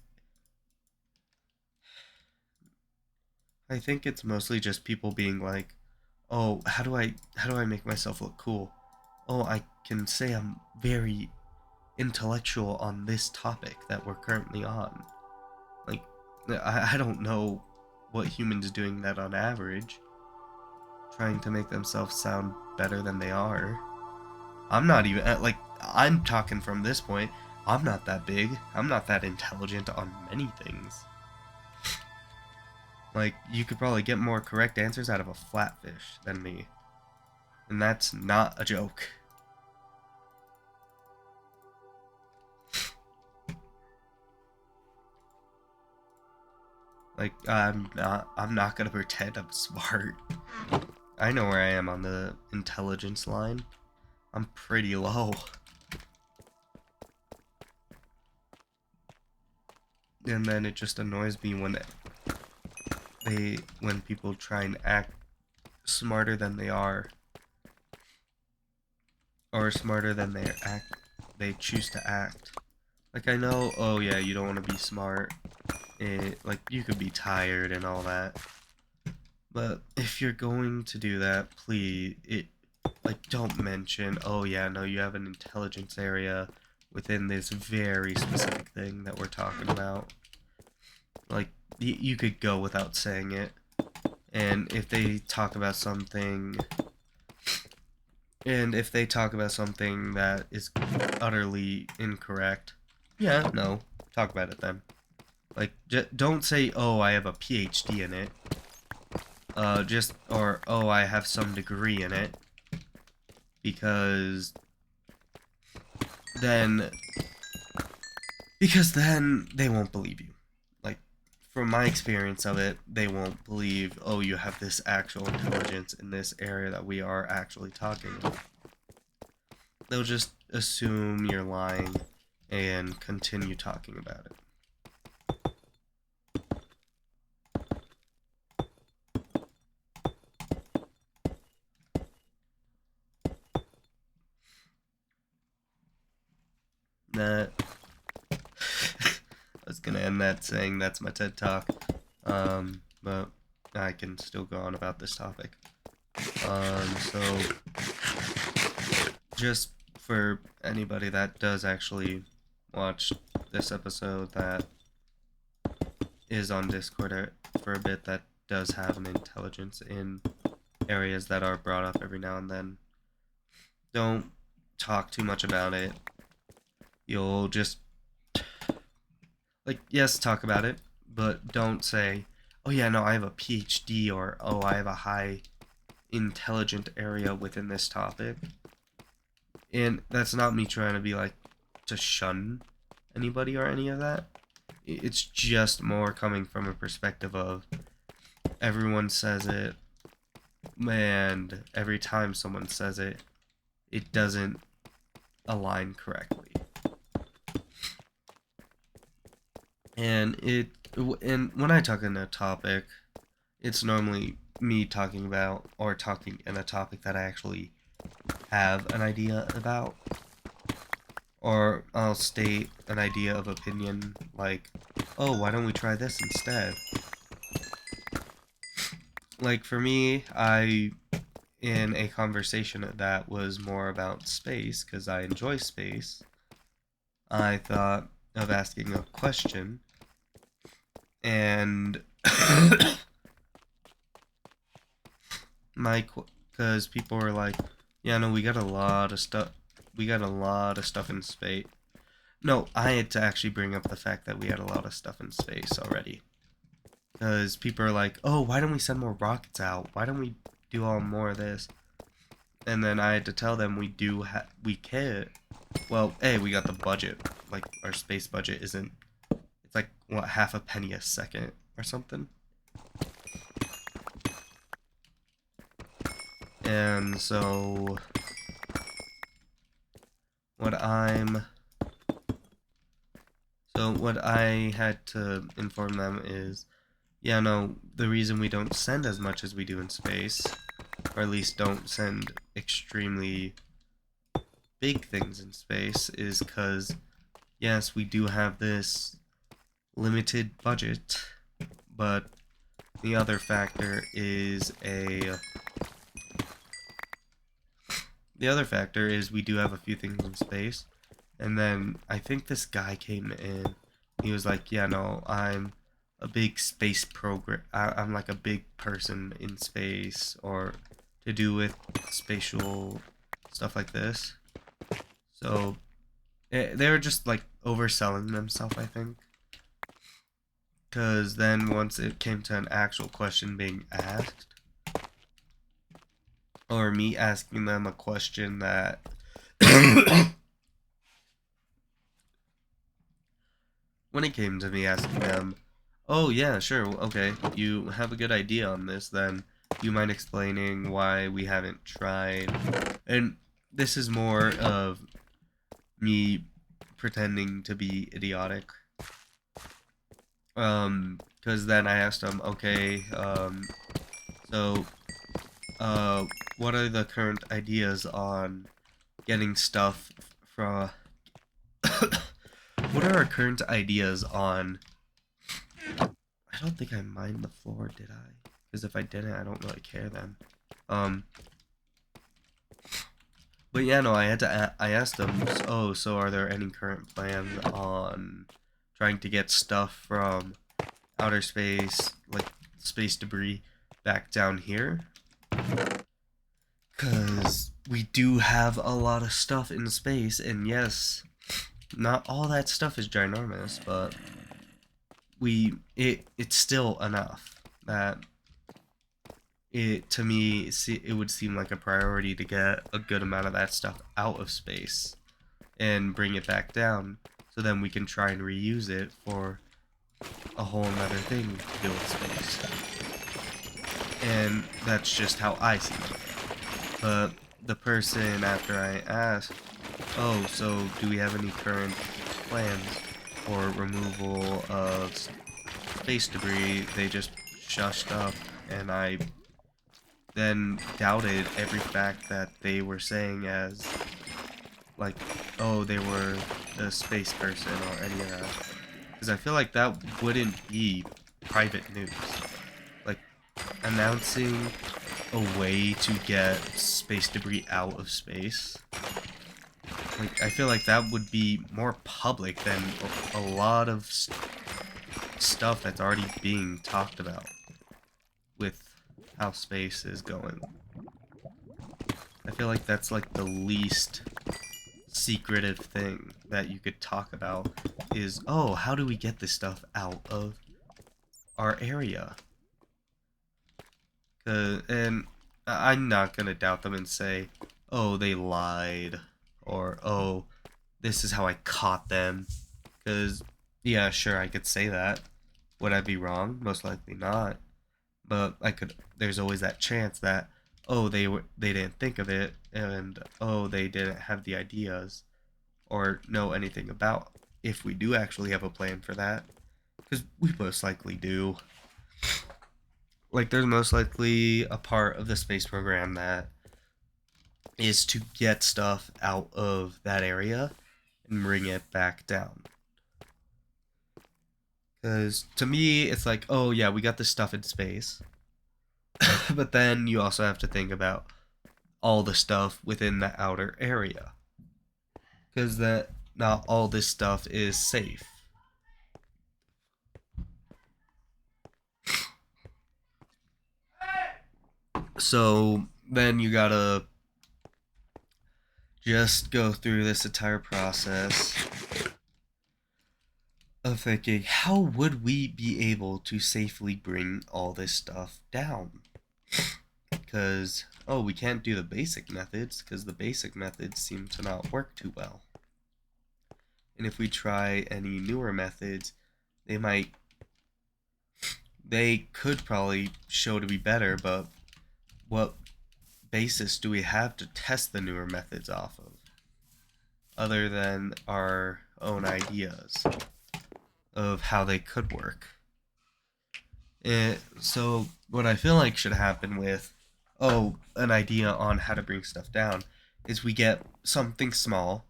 I think it's mostly just people being like, "Oh, how do I make myself look cool? Oh, I can say I'm very intellectual on this topic that we're currently on." Like, I don't know what humans doing that on average, trying to make themselves sound better than they are. I'm not even like I'm talking from this point. I'm not that big. I'm not that intelligent on many things. Like, you could probably get more correct answers out of a flatfish than me. And that's not a joke. Like, I'm not gonna pretend I'm smart. I know where I am on the intelligence line. I'm pretty low. And then it just annoys me when people try and act smarter than they are, or smarter than they choose to act. Like, I know, oh yeah, you don't want to be smart. Like, you could be tired and all that. But if you're going to do that, please, like, don't mention, oh yeah, no, you have an intelligence area within this very specific thing that we're talking about. Like, you could go without saying it. And if they talk about something, that is utterly incorrect, yeah, no, talk about it then. Like, don't say, oh, I have a PhD in it. Or, oh, I have some degree in it. Because then, they won't believe you. Like, from my experience of it, they won't believe, oh, you have this actual intelligence in this area that we are actually talking about. They'll just assume you're lying and continue talking about it. That I was gonna end that saying that's my TED talk, but I can still go on about this topic. So just for anybody that does actually watch this episode that is on Discord for a bit, that does have an intelligence in areas that are brought up every now and then, don't talk too much about it. You'll just, like, yes, talk about it, but don't say, oh yeah, no, I have a PhD, or oh, I have a high intelligent area within this topic. And that's not me trying to be like, to shun anybody or any of that. It's just more coming from a perspective of everyone says it, and every time someone says it, it doesn't align correctly. And when I talk in a topic, it's normally me talking about, or talking in a topic that I actually have an idea about. Or I'll state an idea of opinion, like, oh, why don't we try this instead? Like, for me, in a conversation that was more about space, because I enjoy space, I thought of asking a question, and because people were like, yeah, no, we got a lot of stuff in space. No, I had to actually bring up the fact that we had a lot of stuff in space already. Because people are like, oh, why don't we send more rockets out? Why don't we do all more of this? And then I had to tell them we can. Well, hey, we got the budget. Like, our space budget isn't, it's like, what, half a penny a second or something? And so, what I had to inform them is, yeah, no, the reason we don't send as much as we do in space, or at least don't send extremely big things in space is because, yes, we do have this limited budget, but the other factor is we do have a few things in space. And then I think this guy came in. He was like, "Yeah, no, I'm a big space program. I'm like a big person in space, or to do with spatial stuff like this." So they were just like overselling themselves, I think. Because then once it came to an actual question being asked, or me asking them a question that when it came to me asking them, "Oh yeah, sure, okay, you have a good idea on this, then do you mind explaining why we haven't tried?" And this is more of me pretending to be idiotic. Because then I asked them, "Okay, so, uh, what are the current ideas on getting stuff from?" What are our current ideas on? I don't think I mined the floor, did I? Because if I didn't, I don't really care then. Um, but yeah, no, I asked them, "Oh, so are there any current plans on trying to get stuff from outer space, like space debris, back down here?" Because we do have a lot of stuff in space, and yes, not all that stuff is ginormous, but it's still enough that it to me it would seem like a priority to get a good amount of that stuff out of space and bring it back down, so then we can try and reuse it for a whole nother thing to do with space. And that's just how I see it. But the person, after I asked, "Oh, so do we have any current plans for removal of space debris?" They just shushed up, and I then doubted every fact that they were saying as, like, "Oh, they were the space person," or any of that. Because I feel like that wouldn't be private news. Like, announcing a way to get space debris out of space. Like, I feel like that would be more public than a lot of stuff that's already being talked about with how space is going. I feel like that's like the least secretive thing that you could talk about is, "Oh, how do we get this stuff out of our area?" And I'm not gonna doubt them and say, "Oh, they lied," or, "Oh, this is how I caught them." Because, yeah, sure, I could say that. Would I be wrong? Most likely not. But there's always that chance that, "Oh, they didn't think of it," and, "Oh, they didn't have the ideas or know anything about if we do actually have a plan for that." Because we most likely do. Like, there's most likely a part of the space program that is to get stuff out of that area and bring it back down. Because to me, it's like, "Oh, yeah, we got this stuff in space." But then you also have to think about all the stuff within the outer area. Because that not all this stuff is safe. So then you gotta just go through this entire process of thinking, how would we be able to safely bring all this stuff down? Because, oh, we can't do the basic methods because the basic methods seem to not work too well. And if we try any newer methods, they could probably show to be better, but what basis do we have to test the newer methods off of, other than our own ideas of how they could work? So what I feel like should happen with, an idea on how to bring stuff down is we get something small,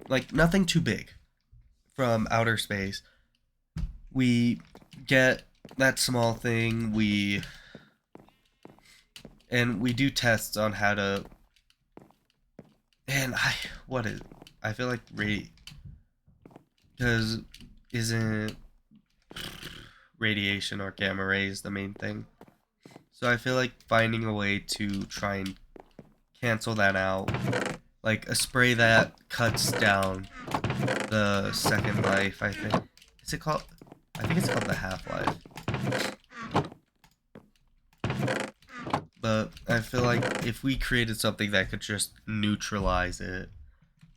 like nothing too big from outer space. We get that small thing, we do tests on how to, and what is, I feel like because isn't radiation or gamma rays the main thing? So I feel like finding a way to try and cancel that out, like a spray that cuts down the second life, I think. Is it called? I think it's called the half-life. But I feel like if we created something that could just neutralize it,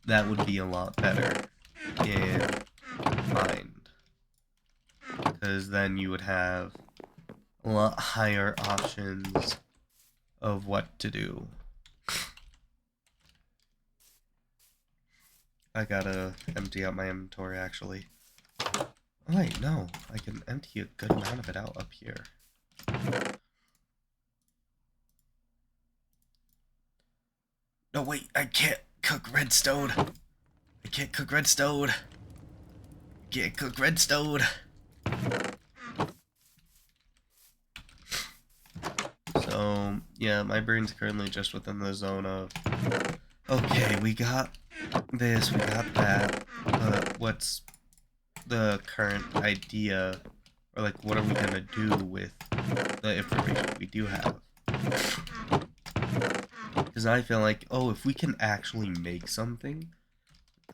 that would be a lot better in mind. Because then you would have a lot higher options of what to do. I gotta empty out my inventory actually. Oh, wait, no. I can empty a good amount of it out up here. No, wait, I can't cook redstone. I can't cook redstone. I can't cook redstone. So, yeah, my brain's currently just within the zone of, okay, we got this, we got that, but what's the current idea, or like, what are we gonna do with the information we do have? Because I feel like, oh, if we can actually make something,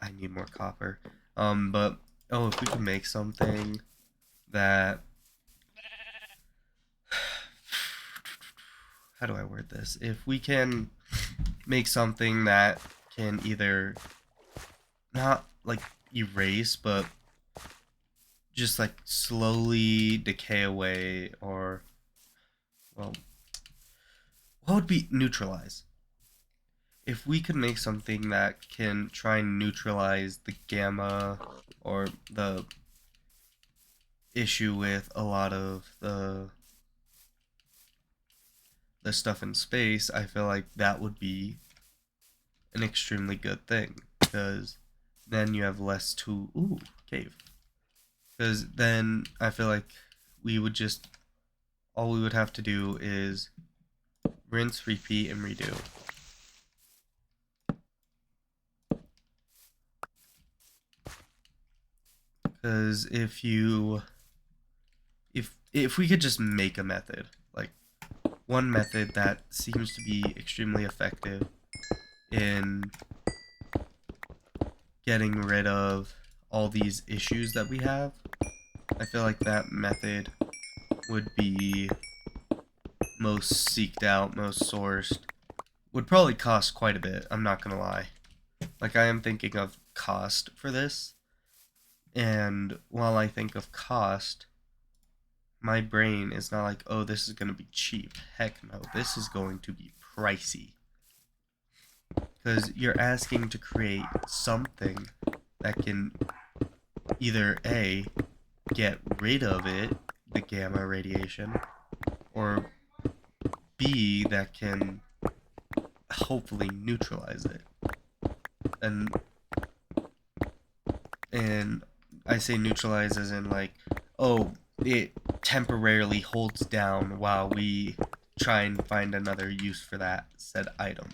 I need more copper, but, oh, if we can make something that, how do I word this? If we can make something that can either not like erase, but just like slowly decay away, or, well, what would be neutralize? If we could make something that can try and neutralize the gamma or the issue with a lot of the stuff in space, I feel like that would be an extremely good thing, because then you have less to, ooh, cave. Because then I feel like we would just, all we would have to do is rinse, repeat, and redo. Because if we could just make a method, like one method that seems to be extremely effective in getting rid of all these issues that we have, I feel like that method would be most seeked out, most sourced, would probably cost quite a bit, I'm not gonna lie. Like, I am thinking of cost for this, and while I think of cost, my brain is not like, oh, this is gonna be cheap. Heck no, this is going to be pricey. Because you're asking to create something that can either A, get rid of it, the gamma radiation, or B, that can hopefully neutralize it. And and I say neutralize as in like, oh, it temporarily holds down while we try and find another use for that said item.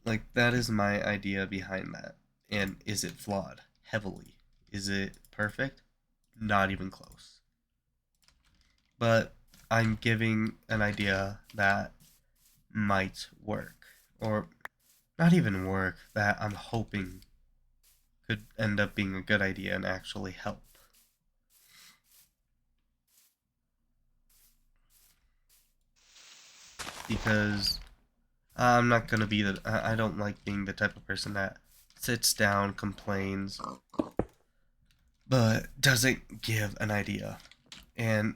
Like, that is my idea behind that. And is it flawed? Heavily. Is it perfect? Not even close. But I'm giving an idea that might work. Or not even work, that I'm hoping could end up being a good idea and actually help. Because I'm not gonna be I don't like being the type of person that sits down, complains, but doesn't give an idea. And,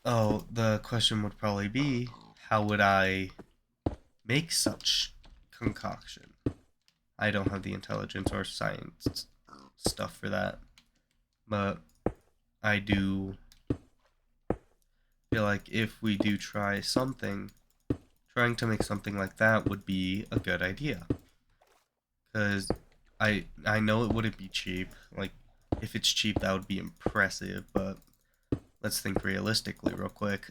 oh, the question would probably be, how would I make such concoction? I don't have the intelligence or science stuff for that, but I do feel like if we do try something, trying to make something like that would be a good idea. Because I know it wouldn't be cheap. Like, if it's cheap, that would be impressive, but let's think realistically real quick.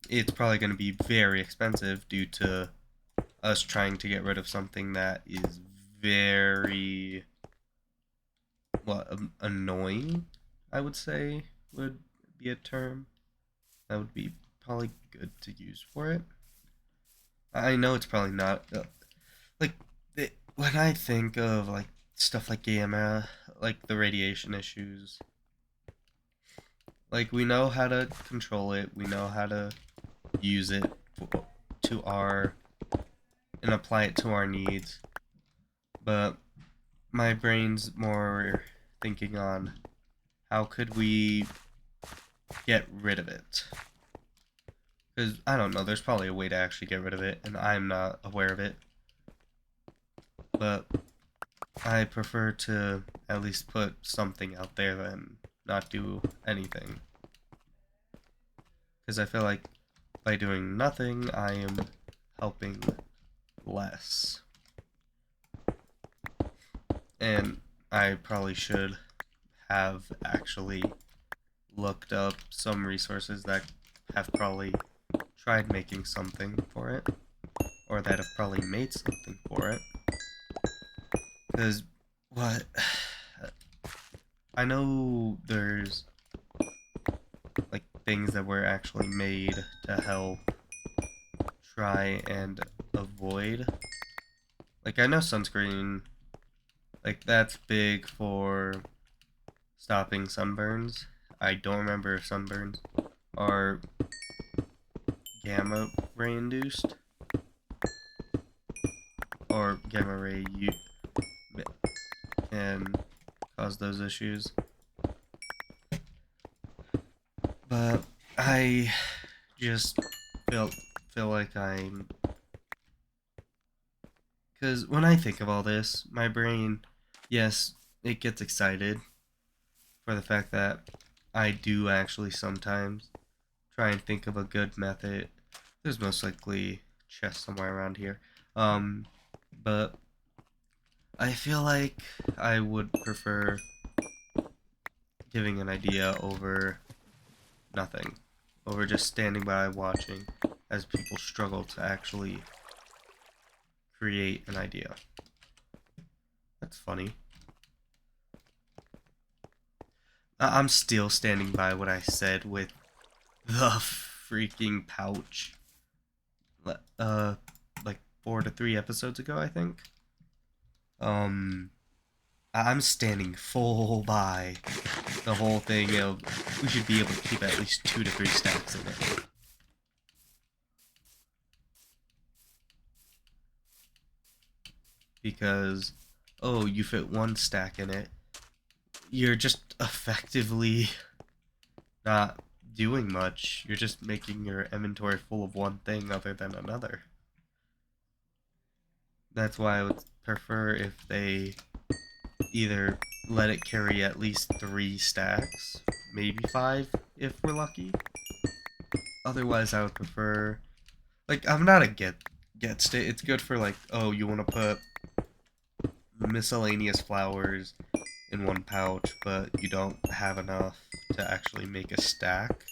It's probably going to be very expensive due to us trying to get rid of something that is very annoying, I would say would be a term that would be probably good to use for it. I know it's probably not like when I think of like stuff like gamma, like the radiation issues, like we know how to control it, we know how to use it to our and apply it to our needs, but my brain's more thinking on how could we get rid of it? Because I don't know, there's probably a way to actually get rid of it, and I'm not aware of it. But I prefer to at least put something out there than not do anything. Because I feel like by doing nothing, I am helping less. And I probably should have actually looked up some resources that have probably tried making something for it, or that have probably made something for it. Because what I know there's like things that were actually made to help try and avoid. Like I know sunscreen, like that's big for stopping sunburns. I don't remember if sunburns are gamma ray induced or gamma ray can cause those issues. But I just feel feel like I'm because when I think of all this, my brain, yes, it gets excited for the fact that I do actually sometimes try and think of a good method. There's most likely chest somewhere around here. Um, but I feel like I would prefer giving an idea over nothing, over just standing by watching as people struggle to actually create an idea. That's funny. I'm still standing by what I said with the freaking pouch. Uh, like 4 to 3 episodes ago, I think. Um, I'm standing full by the whole thing of we should be able to keep at least 2 to 3 stacks in it. Because, oh, you fit 1 stack in it, you're just effectively not doing much. You're just making your inventory full of one thing other than another. That's why I would prefer if they either let it carry at least 3 stacks, maybe 5 if we're lucky. Otherwise, I would prefer. Like, I'm not a get state. It's good for like, oh, you want to put miscellaneous flowers in one pouch, but you don't have enough to actually make a stack.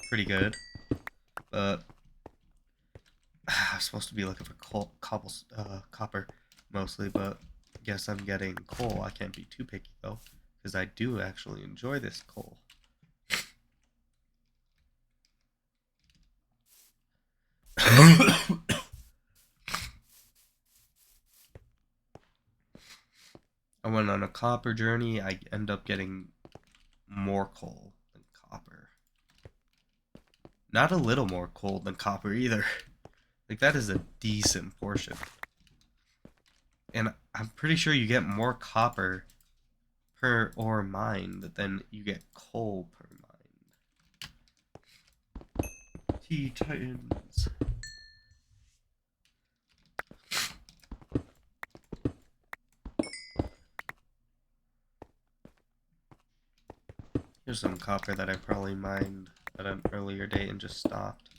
Pretty good, but I was supposed to be looking for copper mostly, but I guess I'm getting coal. I can't be too picky though, because I do actually enjoy this coal. I went on a copper journey. I end up getting more coal than copper. Not a little more coal than copper either. Like that is a decent portion. And I'm pretty sure you get more copper per ore mined than you get coal per mined. T-Titans. Here's some copper that I probably mined at an earlier date and just stopped.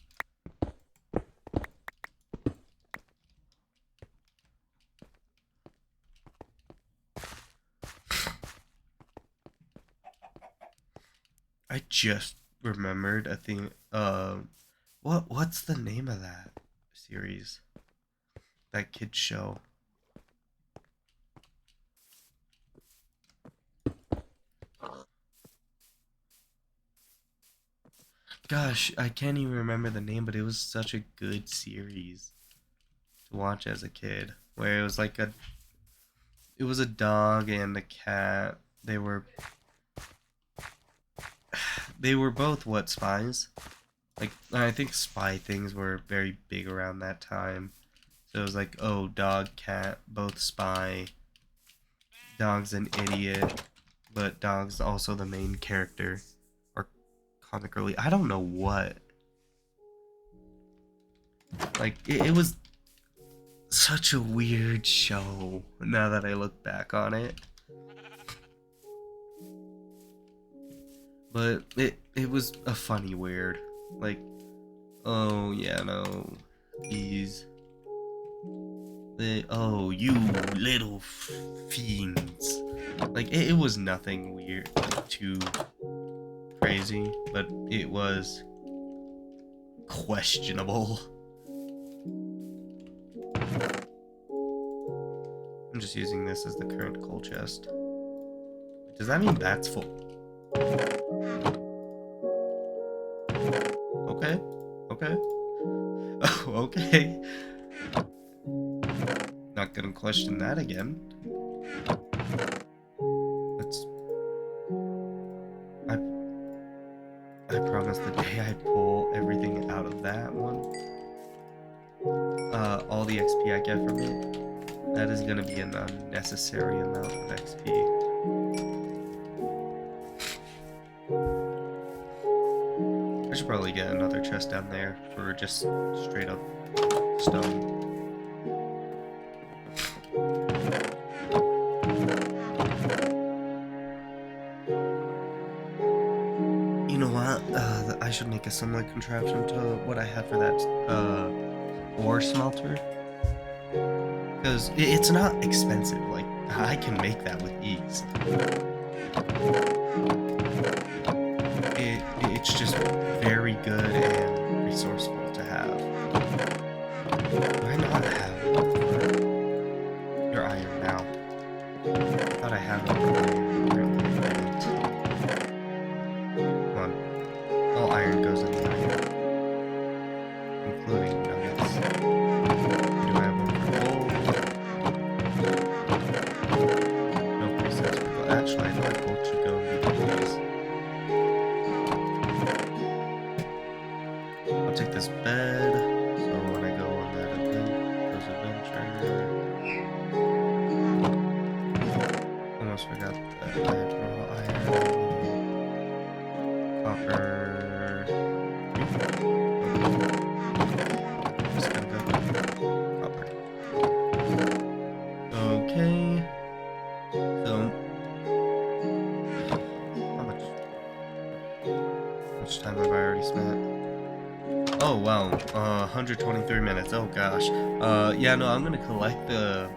I just remembered a thing. What's the name of that series? That kid show. Gosh, I can't even remember the name, but it was such a good series to watch as a kid. Where it was like it was a dog and a cat. They were both what, spies? Like, I think spy things were very big around that time. So it was like, oh, dog, cat, both spy. Dog's an idiot, but dog's also the main character. Or comic relief. I don't know what. Like, it was such a weird show now that I look back on it. But it was a funny weird. Like, oh yeah, no, oh, you little fiends. Like, it was nothing weird, like, too crazy, but it was questionable. I'm just using this as the current coal chest. Does that mean that's full? Okay. Okay. Oh, okay. Not gonna question that again. I promise the day I pull everything out of that one, all the XP I get from it, that is gonna be an unnecessary amount of XP. I should probably get another chest down there for just straight up stone. You know what? I should make a similar contraption to what I had for that ore smelter. Because it's not expensive. Like, I can make that with ease. It's just very good and resourceful to have. Do I not have one for your iron now? I thought I had one for iron. Apparently I didn't. Come on. All iron goes in the iron. Including nuggets. Do I have one for gold? No presets for gold. Actually, I thought gold should go in these. I'll take this bed, so when I go on those adventures. Almost forgot that I had raw iron, copper. Just gonna go copper. Okay. So, how much time have I already spent? Oh wow, 123 minutes. Oh gosh. Yeah, no, I'm gonna collect the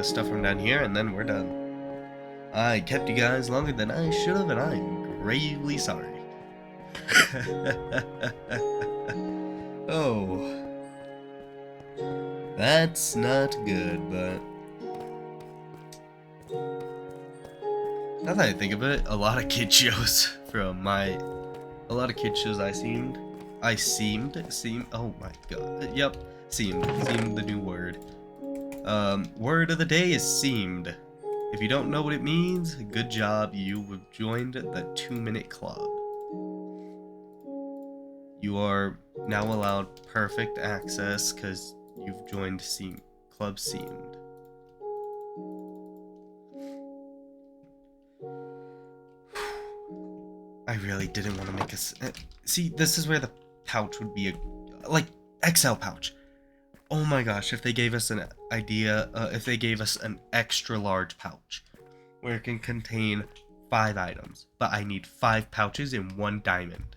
stuff from down here, and then we're done. I kept you guys longer than I should have, and I'm gravely sorry. Oh, that's not good, but now that I think of it, a lot of kid shows oh my god, yep, seemed the new word. Word of the day is seemed. If you don't know what it means, good job, you've joined the 2-minute club. You are now allowed perfect access because you've joined Club Seamed. I really didn't want to make see, this is where the pouch would be like, XL pouch. Oh my gosh, if they gave us an idea, if they gave us an extra large pouch where it can contain 5 items, but I need 5 pouches and 1 diamond.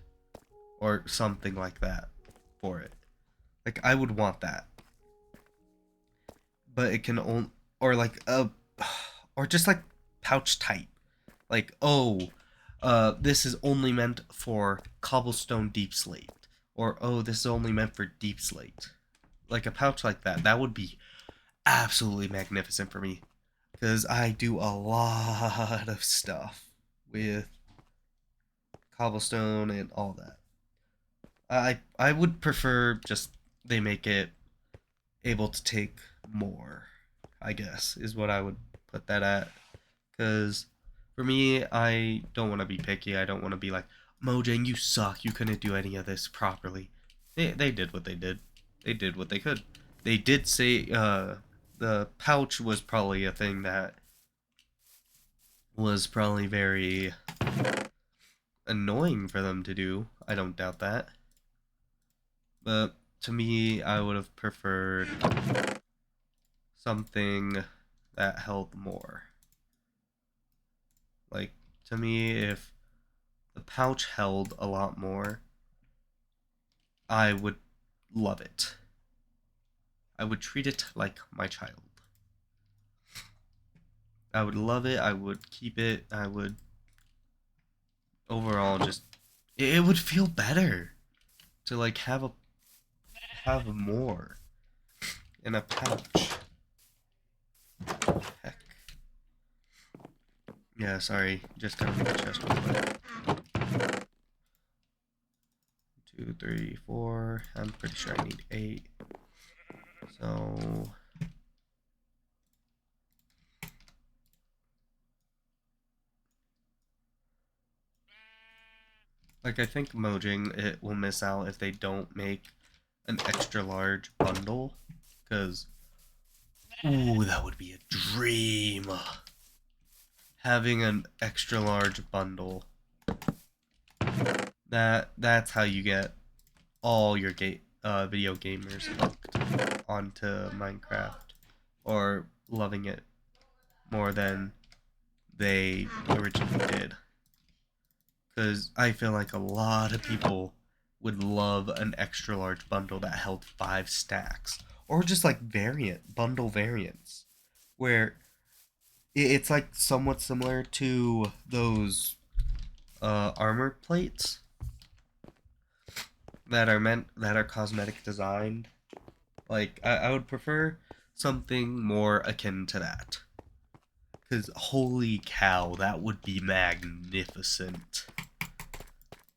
Or something like that for it. Like, I would want that. But it can only, or like or just like pouch type. Like, oh, this is only meant for cobblestone deep slate. Or, oh, this is only meant for deep slate. Like a pouch like that. That would be absolutely magnificent for me. Because I do a lot of stuff with cobblestone and all that. I would prefer just they make it able to take more, I guess, is what I would put that at. Because for me, I don't want to be picky. I don't want to be like, Mojang, you suck. You couldn't do any of this properly. They did what they did. They did what they could. They did say the pouch was probably a thing that was probably very annoying for them to do. I don't doubt that. But to me, I would have preferred something that held more. Like, to me, if the pouch held a lot more, I would love it. I would treat it like my child. I would love it. I would keep it. I would overall just it would feel better to like have more in a pouch. Heck. Yeah, sorry. Just gotta make a chest real quick. 2, 3, 4. I'm pretty sure I need 8. So like I think Mojang it will miss out if they don't make an extra large bundle, because ooh, that would be a dream. Having an extra large bundle. That's how you get all your video gamers hooked onto Minecraft or loving it more than they originally did. Because I feel like a lot of people would love an extra large bundle that held 5 stacks. Or just like bundle variants. Where it's like somewhat similar to those armor plates that are cosmetic designed. Like, I would prefer something more akin to that. Because holy cow, that would be magnificent.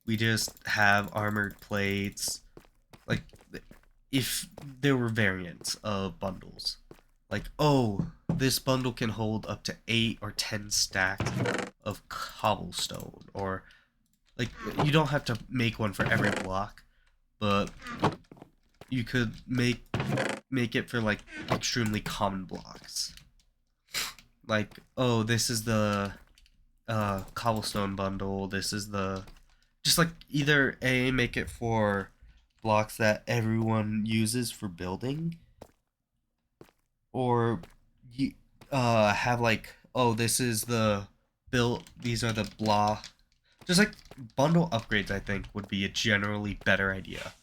We just have armored plates. Like, if there were variants of bundles. Like, oh, this bundle can hold up to 8 or 10 stacks of cobblestone. Or, like, you don't have to make one for every block, but you could make it for, like, extremely common blocks. Like, oh, this is the cobblestone bundle. This is the just like either A, make it for blocks that everyone uses for building, or you have like, oh, this is the build, these are the blah. Just like bundle upgrades, I think would be a generally better idea.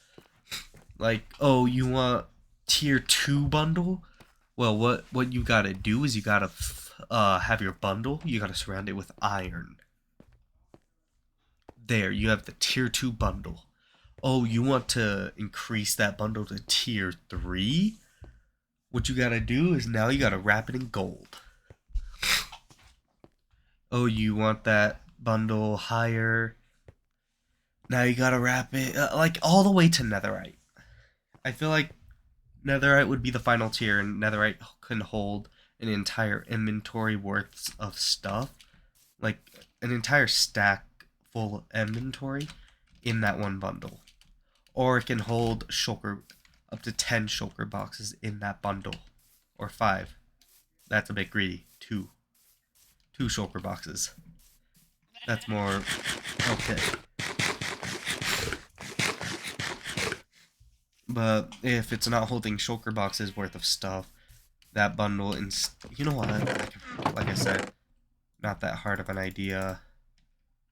Like, oh, you want tier 2 bundle? Well, what you gotta do is you gotta have your bundle. You gotta surround it with iron. There, you have the tier 2 bundle. Oh, you want to increase that bundle to tier 3? What you gotta do is now you gotta wrap it in gold. Oh, you want that bundle higher? Now you gotta wrap it like all the way to netherite. I feel like netherite would be the final tier, and netherite can hold an entire inventory worth of stuff, like an entire stack full inventory in that one bundle. Or it can hold shulker up to 10 shulker boxes in that bundle, or 5. That's a bit greedy. 2 shulker boxes. That's more okay. But if it's not holding shulker boxes worth of stuff, that bundle, you know what? Like I said, not that hard of an idea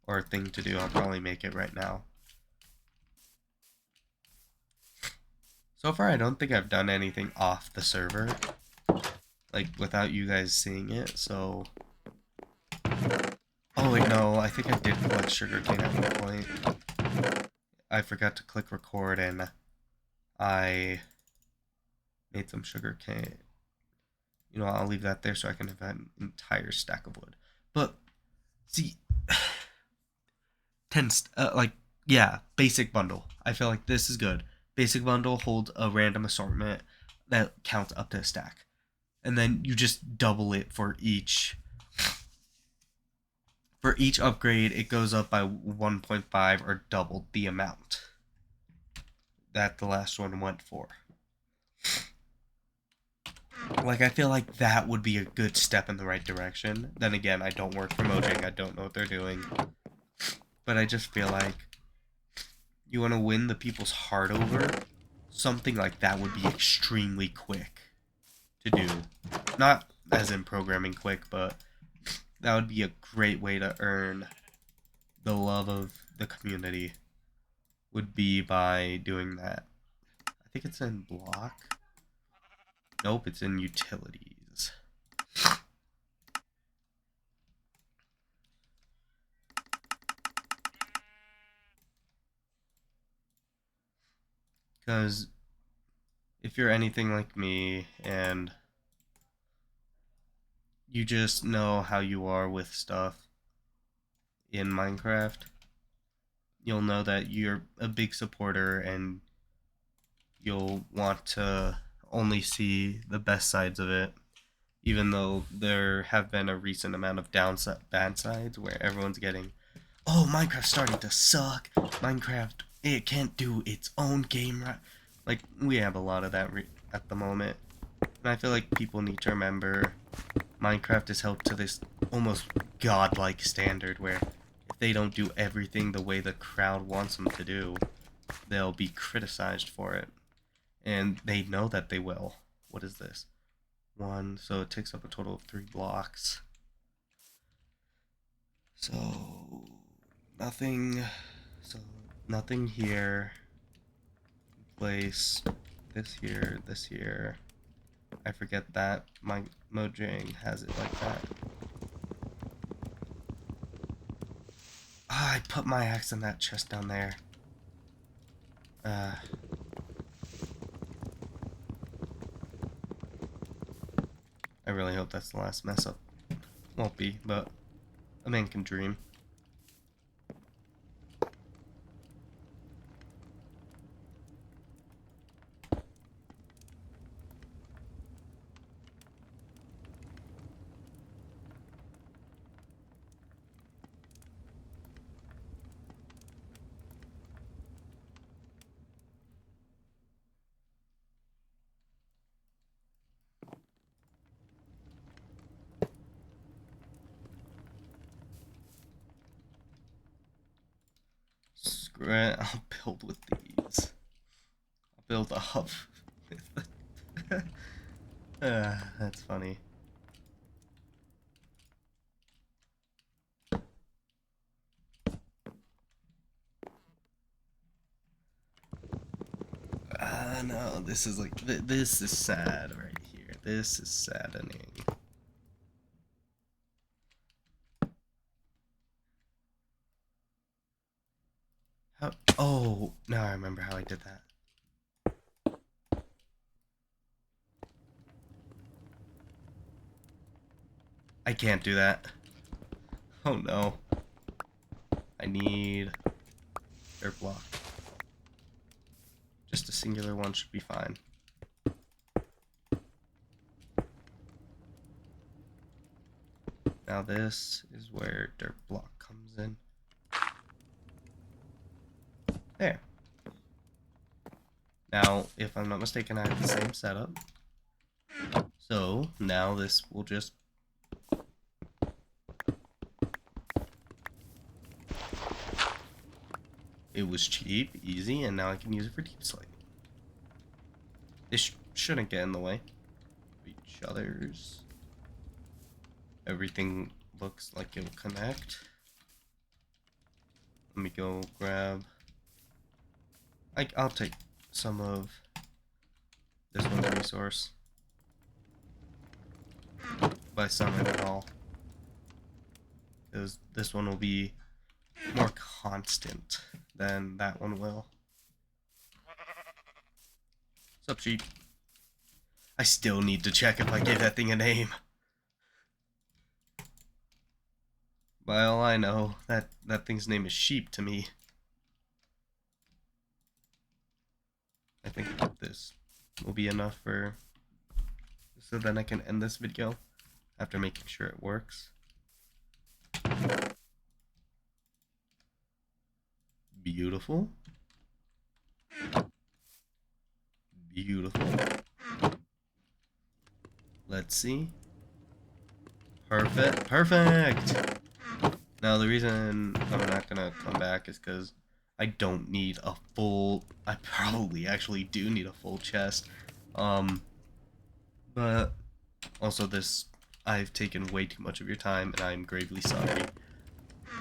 or thing to do. I'll probably make it right now. So far, I don't think I've done anything off the server, like without you guys seeing it, so... Oh wait, no, I think I did collect sugarcane at one point. I forgot to click record and I made some sugarcane. You know, I'll leave that there so I can have an entire stack of wood. But, see, 10, yeah, basic bundle. I feel like this is good. Basic bundle holds a random assortment that counts up to a stack. And then you just double it for each. For each upgrade, it goes up by 1.5 or double the amount that the last one went for. Like, I feel like that would be a good step in the right direction. Then again, I don't work for Mojang. I don't know what they're doing. But I just feel like you want to win the people's heart over, something like that would be extremely quick to do. Not as in programming quick, but that would be a great way to earn the love of the community, would be by doing that. I think it's in block. Nope, it's in utilities. Because if you're anything like me and you just know how you are with stuff in Minecraft, you'll know that you're a big supporter and you'll want to only see the best sides of it, even though there have been a recent amount of bad sides where everyone's getting, oh, Minecraft's starting to suck. Minecraft, it can't do its own game right. Like, we have a lot of that at the moment. And I feel like people need to remember Minecraft is held to this almost godlike standard where if they don't do everything the way the crowd wants them to do, they'll be criticized for it. And they know that they will. What is this? 1, so it takes up a total of 3 blocks. So nothing here. Place this here. I forget that my Mojang has it like that. Ah, I put my axe in that chest down there. I really hope that's the last mess up. Won't be, but a man can dream. Screw it, I'll build with these. I'll build up. That's funny. No, this is like, this is sad right here. This is saddening. How, oh, now I remember how I did that. I can't do that. Oh no. I need dirt block. Just a singular one should be fine. Now this is where dirt block comes in. There. Now, if I'm not mistaken, I have the same setup. So, now this will just... It was cheap, easy, and now I can use it for deepslait. This shouldn't get in the way of each other's. Everything looks like it'll connect. Let me go grab... I'll take some of this one's resource. By some, I mean all. Because this one will be more constant than that one will. What's up, sheep? I still need to check if I gave that thing a name. By all I know, that thing's name is sheep to me. I think this will be enough for... so then I can end this video after making sure it works. Beautiful. Beautiful. Let's see. Perfect. Perfect! Now the reason I'm not gonna come back is because I don't need a full... I probably actually do need a full chest. But also this... I've taken way too much of your time and I'm gravely sorry.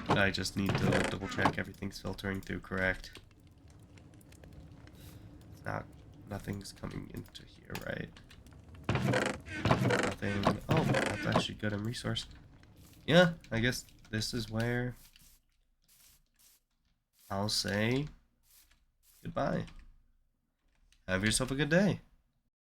I just need to double check everything's filtering through correct. It's not... nothing's coming into here, right? Nothing... oh, that's actually good in resource. Yeah, I guess this is where I'll say goodbye. Have yourself a good day.